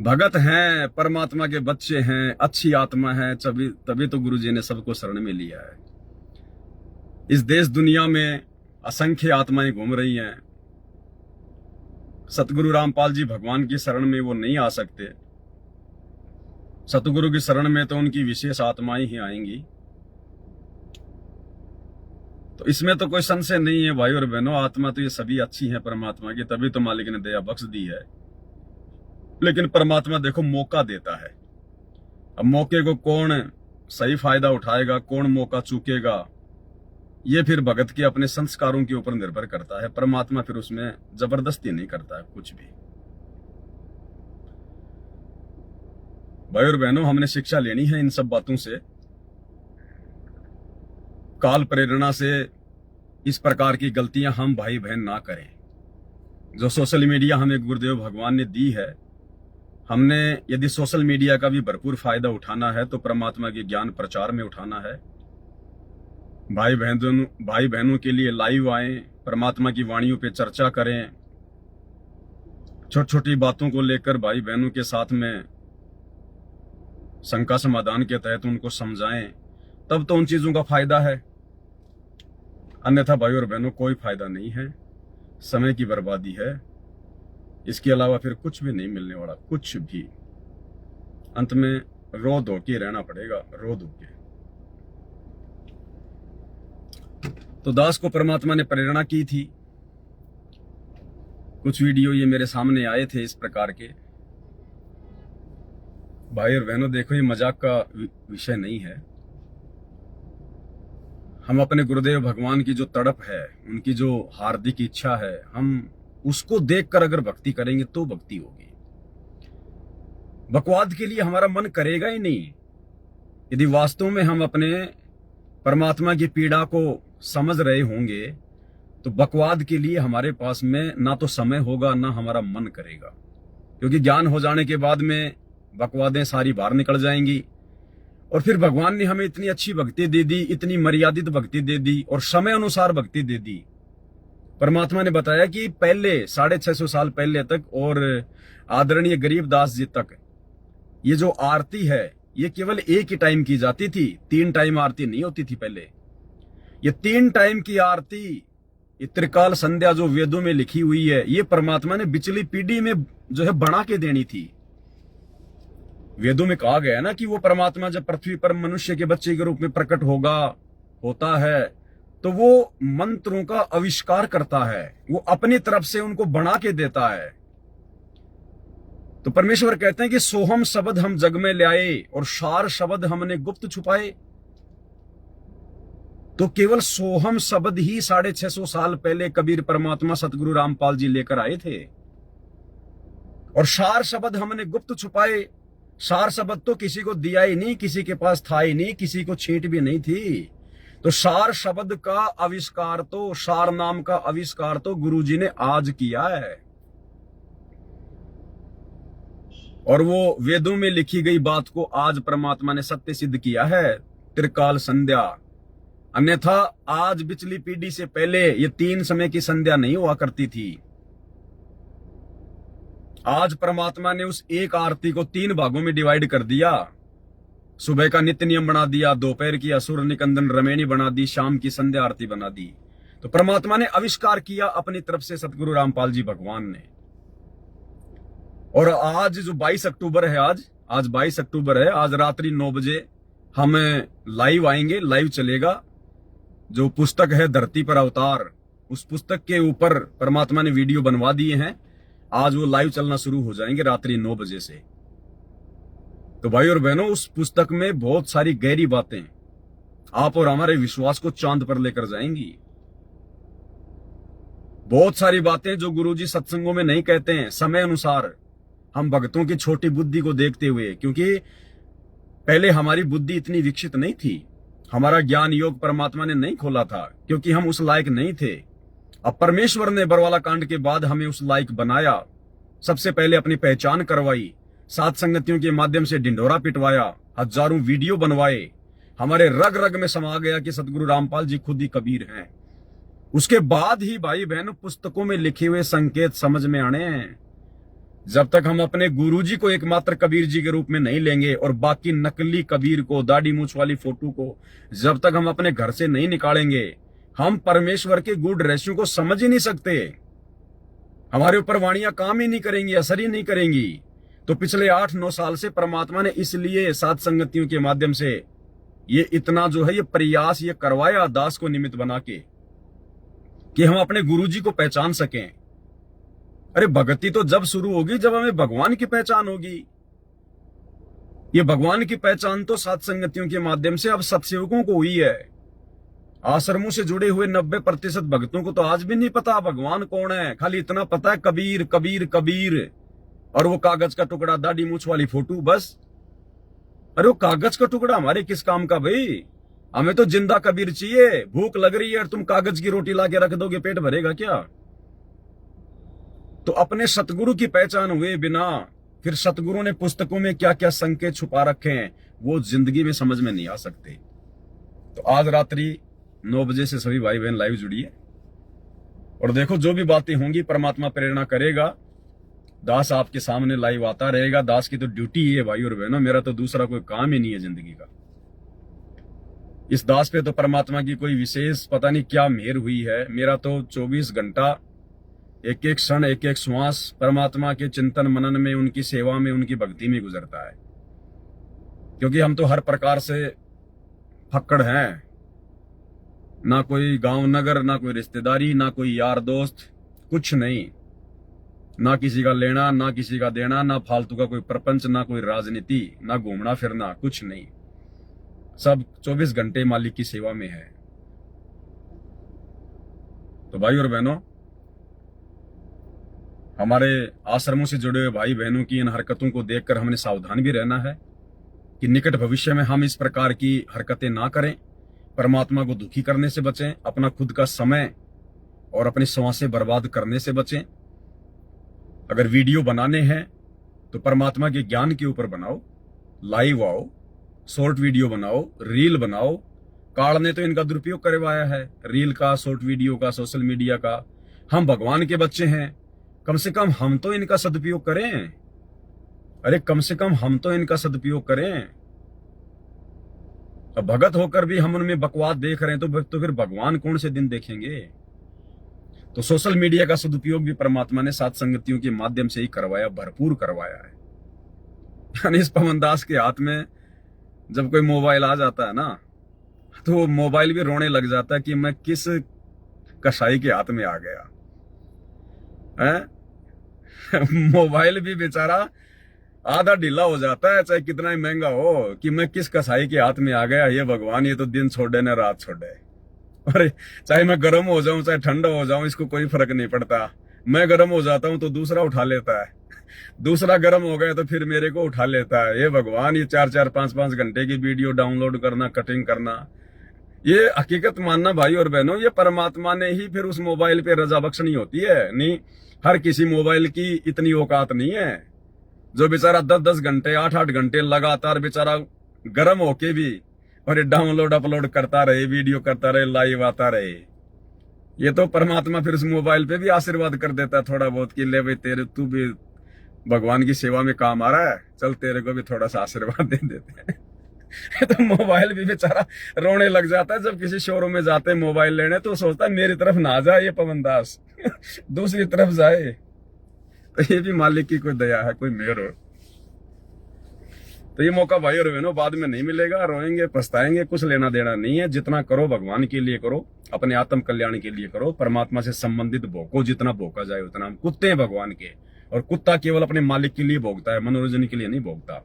भगत हैं, परमात्मा के बच्चे हैं, अच्छी आत्मा है, तभी तो गुरुजी ने सबको शरण में लिया है। इस देश दुनिया में असंख्य आत्माएं घूम रही हैं। सतगुरु रामपाल जी भगवान की शरण में वो नहीं आ सकते। सतगुरु की शरण में तो उनकी विशेष आत्माएं ही आएंगी। तो इसमें तो कोई संशय नहीं है भाई और बहनों, आत्मा तो ये सभी अच्छी है परमात्मा की, तभी तो मालिक ने दया बख्श दी है। लेकिन परमात्मा देखो मौका देता है। अब मौके को कौन सही फायदा उठाएगा, कौन मौका चूकेगा, ये फिर भगत के अपने संस्कारों के ऊपर निर्भर करता है। परमात्मा फिर उसमें जबरदस्ती नहीं करता है कुछ भी। भाई और बहनों, हमने शिक्षा लेनी है इन सब बातों से। काल प्रेरणा से इस प्रकार की गलतियां हम भाई बहन ना करें। जो सोशल मीडिया हमें गुरुदेव भगवान ने दी है, हमने यदि सोशल मीडिया का भी भरपूर फायदा उठाना है तो परमात्मा के ज्ञान प्रचार में उठाना है। भाई बहनों के लिए लाइव आएं, परमात्मा की वाणियों पे चर्चा करें, छोटी छोटी बातों को लेकर भाई बहनों के साथ में शंका समाधान के तहत उनको समझाएं, तब तो उन चीजों का फायदा है। अन्यथा भाई और बहनों कोई फायदा नहीं है, समय की बर्बादी है। इसके अलावा फिर कुछ भी नहीं मिलने वाला, कुछ भी। अंत में रो धो के रहना पड़ेगा, रो धो के। तो दास को परमात्मा ने प्रेरणा की थी। कुछ वीडियो ये मेरे सामने आए थे इस प्रकार के। भाई और बहनों देखो, ये मजाक का विषय नहीं है। हम अपने गुरुदेव भगवान की जो तड़प है, उनकी जो हार्दिक इच्छा है, हम उसको देखकर अगर भक्ति करेंगे तो भक्ति होगी। बकवाद के लिए हमारा मन करेगा ही नहीं। यदि वास्तव में हम अपने परमात्मा की पीड़ा को समझ रहे होंगे तो बकवाद के लिए हमारे पास में ना तो समय होगा ना हमारा मन करेगा। क्योंकि ज्ञान हो जाने के बाद में बकवादें सारी बाहर निकल जाएंगी। और फिर भगवान ने हमें इतनी अच्छी भक्ति दे दी, इतनी मर्यादित भक्ति दे दी और समय अनुसार भक्ति दे दी। परमात्मा ने बताया कि पहले 650 साल पहले तक और आदरणीय गरीबदास जी तक ये जो आरती है ये केवल एक ही टाइम की जाती थी, 3 टाइम आरती नहीं होती थी पहले। ये 3 टाइम की आरती, ये त्रिकाल संध्या जो वेदों में लिखी हुई है, ये परमात्मा ने पिछली पीढ़ी में जो है बना के देनी थी। वेदों में कहा गया ना कि वो परमात्मा जब पृथ्वी पर मनुष्य के बच्चे के रूप में प्रकट होता है तो वो मंत्रों का आविष्कार करता है, वो अपनी तरफ से उनको बना के देता है। तो परमेश्वर कहते हैं कि सोहम शब्द हम जग में ले आए और सार शब्द हमने गुप्त छुपाए। तो केवल सोहम शब्द ही 650 साल पहले कबीर परमात्मा सतगुरु रामपाल जी लेकर आए थे, और सार शब्द हमने गुप्त छुपाए। सार शब्द तो किसी को दिया ही नहीं, किसी के पास था ही नहीं, किसी को छींट भी नहीं थी। तो सार शब्द का आविष्कार तो, सार नाम का आविष्कार तो गुरुजी ने आज किया है। और वो वेदों में लिखी गई बात को आज परमात्मा ने सत्य सिद्ध किया है। त्रिकाल संध्या अन्यथा आज पिछली पीढ़ी से पहले ये 3 समय की संध्या नहीं हुआ करती थी। आज परमात्मा ने उस एक आरती को 3 भागों में डिवाइड कर दिया। सुबह का नित्य नियम बना दिया, दोपहर की असुर निकंदन रमेणी बना दी, शाम की संध्या आरती बना दी। तो परमात्मा ने आविष्कार किया अपनी तरफ से सतगुरु रामपाल जी भगवान ने। और आज जो 22 अक्टूबर है, आज 22 अक्टूबर है, आज रात्रि 9 बजे हम लाइव आएंगे, लाइव चलेगा। जो पुस्तक है धरती पर अवतार, उस पुस्तक के ऊपर परमात्मा ने वीडियो बनवा दिए हैं। आज वो लाइव चलना शुरू हो जाएंगे रात्रि 9 बजे से। तो भाई और बहनों, उस पुस्तक में बहुत सारी गहरी बातें आप और हमारे विश्वास को चांद पर लेकर जाएंगी। बहुत सारी बातें जो गुरुजी सत्संगों में नहीं कहते हैं, समय अनुसार हम भक्तों की छोटी बुद्धि को देखते हुए, क्योंकि पहले हमारी बुद्धि इतनी विकसित नहीं थी, हमारा ज्ञान योग परमात्मा ने नहीं खोला था, क्योंकि हम उस लायक नहीं थे। अब परमेश्वर ने बरवाला कांड के बाद हमें उस लायक बनाया। सबसे पहले अपनी पहचान करवाई, सात संगतियों के माध्यम से ढिंढोरा पिटवाया, हजारों वीडियो बनवाए, हमारे रग रग में समा गया कि सतगुरु रामपाल जी खुद ही कबीर हैं। उसके बाद ही भाई बहन पुस्तकों में लिखे हुए संकेत समझ में आने हैं। जब तक हम अपने गुरुजी को एकमात्र कबीर जी के रूप में नहीं लेंगे और बाकी नकली कबीर को, दाढ़ी मूछ वाली फोटो को जब तक हम अपने घर से नहीं निकालेंगे, हम परमेश्वर के गूढ़ रहस्यों को समझ ही नहीं सकते। हमारे ऊपर वाणियां काम ही नहीं करेंगी, असर ही नहीं करेंगी। तो पिछले 8-9 साल से परमात्मा ने इसलिए सात संगतियों के माध्यम से ये इतना जो है ये प्रयास ये करवाया दास को निमित्त बना के, कि हम अपने गुरुजी को पहचान सकें। अरे भक्ति तो जब शुरू होगी जब हमें भगवान की पहचान होगी। ये भगवान की पहचान तो सात संगतियों के माध्यम से अब सत्सेवकों को हुई है। आश्रमों से जुड़े हुए 90% भक्तों को तो आज भी नहीं पता भगवान कौन है, खाली इतना पता है कबीर कबीर कबीर, और वो कागज का टुकड़ा, दाढ़ी मूछ वाली फोटो, बस। अरे वो कागज का टुकड़ा हमारे किस काम का भाई? हमें तो जिंदा कबीर चाहिए। भूख लग रही है और तुम कागज की रोटी लाके रख दोगे, पेट भरेगा क्या? तो अपने सतगुरु की पहचान हुए बिना फिर सतगुरु ने पुस्तकों में क्या क्या संकेत छुपा रखे हैं वो जिंदगी में समझ में नहीं आ सकते। तो आज रात्रि 9 बजे से सभी भाई बहन लाइव जुड़िए और देखो जो भी बातें होंगी परमात्मा प्रेरणा करेगा। दास आपके सामने लाइव आता रहेगा। दास की तो ड्यूटी ही है भाई और बहनों, मेरा तो दूसरा कोई काम ही नहीं है जिंदगी का। इस दास पे तो परमात्मा की कोई विशेष पता नहीं क्या मेहर हुई है। मेरा तो 24 घंटा, एक एक क्षण, एक एक श्वास परमात्मा के चिंतन मनन में, उनकी सेवा में, उनकी भक्ति में गुजरता है। क्योंकि हम तो हर प्रकार से फक्कड़ हैं, ना कोई गांव नगर, ना कोई रिश्तेदारी, ना कोई यार दोस्त, कुछ नहीं, ना किसी का लेना ना किसी का देना, ना फालतू का कोई प्रपंच, ना कोई राजनीति, ना घूमना फिरना, कुछ नहीं। सब 24 घंटे मालिक की सेवा में है। तो भाई और बहनों, हमारे आश्रमों से जुड़े हुए भाई बहनों की इन हरकतों को देखकर हमने सावधान भी रहना है कि निकट भविष्य में हम इस प्रकार की हरकतें ना करें, परमात्मा को दुखी करने से बचें, अपना खुद का समय और अपनी श्वासें बर्बाद करने से बचें। अगर वीडियो बनाने हैं तो परमात्मा के ज्ञान के ऊपर बनाओ, लाइव आओ, शॉर्ट वीडियो बनाओ, रील बनाओ। काल ने तो इनका दुरुपयोग करवाया है, रील का, शॉर्ट वीडियो का, सोशल मीडिया का। हम भगवान के बच्चे हैं, कम से कम हम तो इनका सदुपयोग करें। अरे कम से कम हम तो इनका सदुपयोग करें। अब भगत होकर भी हम उनमें बकवास देख रहे हैं तो फिर भगवान कौन से दिन देखेंगे? तो सोशल मीडिया का सदुपयोग भी परमात्मा ने सात संगतियों के माध्यम से ही करवाया, भरपूर करवाया है। यानी इस पवन दास के हाथ में जब कोई मोबाइल आ जाता है ना, तो वो मोबाइल भी रोने लग जाता है कि मैं किस कसाई के हाथ में आ गया है। मोबाइल भी बेचारा आधा ढीला हो जाता है, चाहे कितना ही महंगा हो, कि मैं किस कसाई के हाथ में आ गया। ये भगवान, ये तो दिन छोड़े न रात छोड़े। अरे चाहे मैं गर्म हो जाऊं चाहे ठंडा हो जाऊं, इसको कोई फर्क नहीं पड़ता। मैं गर्म हो जाता हूं तो दूसरा उठा लेता है, दूसरा गर्म हो गया तो फिर मेरे को उठा लेता है। ये भगवान, ये 4-4, 5-5 घंटे की वीडियो डाउनलोड करना, कटिंग करना, ये हकीकत मानना भाई और बहनों, ये परमात्मा ने ही फिर उस मोबाइल पे रजा बख्शनी होती है। नहीं, हर किसी मोबाइल की इतनी औकात नहीं है। जो बेचारा 10-10 घंटे, 8-8 घंटे लगातार बेचारा गर्म होके भी और ये डाउनलोड अपलोड करता रहे, वीडियो करता रहे, लाइव आता रहे। ये तो परमात्मा फिर उस मोबाइल पे भी आशीर्वाद कर देता है थोड़ा बहुत कि ले भाई तेरे तू भी भगवान की सेवा में काम आ रहा है, चल तेरे को भी थोड़ा सा आशीर्वाद दे देते हैं। तो मोबाइल भी बेचारा रोने लग जाता है। जब किसी शोरूम में जाते हैं मोबाइल लेने तो सोचता है मेरी तरफ ना जाए ये पवन दास, दूसरी तरफ जाए। तो ये भी मालिक की कोई दया है, कोई मेहर हो। तो ये मौका भाई और बहनों बाद में नहीं मिलेगा, रोएंगे पछताएंगे, कुछ लेना देना नहीं है। जितना करो भगवान के लिए करो, अपने आत्म कल्याण के लिए करो, परमात्मा से संबंधित भोगो, जितना भोगा जाए उतना। हम कुत्ते हैं भगवान के, और कुत्ता केवल अपने मालिक के लिए भोगता है, मनोरंजन के लिए नहीं भोगता।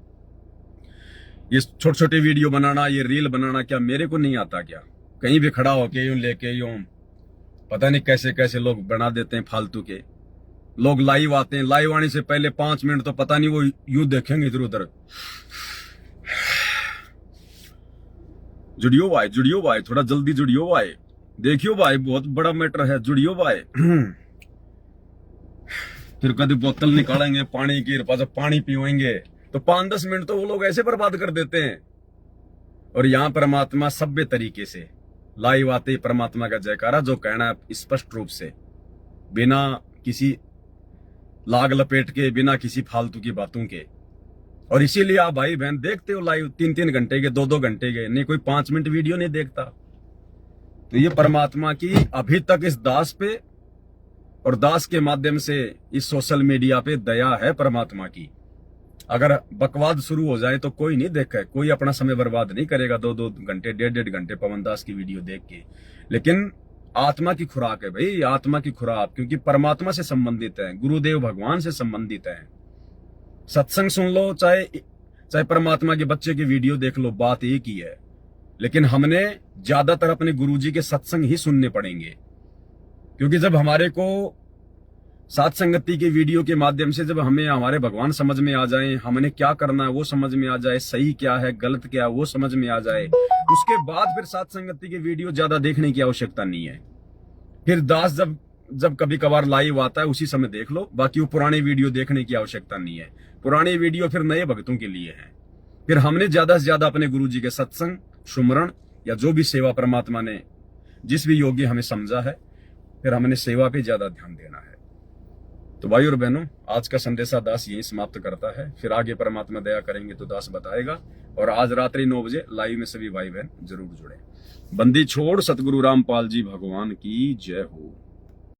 ये छोटे छोटे वीडियो बनाना, ये रील बनाना क्या मेरे को नहीं आता क्या? कहीं भी खड़ा होके यूं लेके यूं पता नहीं कैसे कैसे लोग बना देते हैं फालतू के। लोग लाइव आते हैं, लाइव आने से पहले 5 मिनट तो पता नहीं वो यूं देखेंगे इधर उधर। जुड़ियो भाई थोड़ा जल्दी जुड़ियो भाई, देखियो भाई बहुत बड़ा मैटर है, जुड़ियो भाई। फिर कभी बोतल निकालेंगे पानी की, पानी पीवेंगे तो 5-10 मिनट तो वो लोग ऐसे बर्बाद कर देते हैं। और यहां परमात्मा सभ्य तरीके से लाइव आते ही परमात्मा का जयकारा, जो कहना है स्पष्ट रूप से, बिना किसी लाग लपेट के, बिना किसी फालतू की बातों के। और इसीलिए आप भाई बहन देखते हो लाइव 3-3 घंटे के, 2-2 घंटे के, नहीं कोई 5 मिनट वीडियो नहीं देखता। तो ये परमात्मा की अभी तक इस दास पे और दास के माध्यम से इस सोशल मीडिया पे दया है परमात्मा की। अगर बकवाद शुरू हो जाए तो कोई नहीं देखे, कोई अपना समय बर्बाद नहीं करेगा 2-2 घंटे, 1.5 घंटे पवन दास की वीडियो देख के। लेकिन आत्मा की खुराक है भाई, आत्मा की खुराक, क्योंकि परमात्मा से संबंधित है, गुरुदेव भगवान से संबंधित है। सत्संग सुन लो, चाहे परमात्मा के बच्चे की वीडियो देख लो, बात एक ही है। लेकिन हमने ज्यादातर अपने गुरुजी के सत्संग ही सुनने पड़ेंगे, क्योंकि जब हमारे को साथ संगति की वीडियो के माध्यम से जब हमें हमारे भगवान समझ में आ जाए, हमने क्या करना है वो समझ में आ जाए, सही क्या है गलत क्या है वो समझ में आ जाए, उसके बाद फिर साथ संगति की वीडियो ज्यादा देखने की आवश्यकता नहीं है। फिर दास जब कभी कभार लाइव आता है उसी समय देख लो, बाकी वो पुरानी वीडियो देखने की आवश्यकता नहीं है। पुरानी वीडियो फिर नए भक्तों के लिए है। फिर हमने ज्यादा से ज्यादा अपने गुरु जी के सत्संग, सुमरण या जो भी सेवा परमात्मा ने जिस भी योग्य हमें समझा है, फिर हमने सेवा पे ज्यादा ध्यान देना है। तो भाई और बहनों, आज का संदेशा दास यही समाप्त करता है। फिर आगे परमात्मा दया करेंगे तो दास बताएगा। और आज रात्रि 9 बजे लाइव में सभी भाई बहन जरूर जुड़े। बंदी छोड़ सतगुरु रामपाल जी भगवान की जय हो।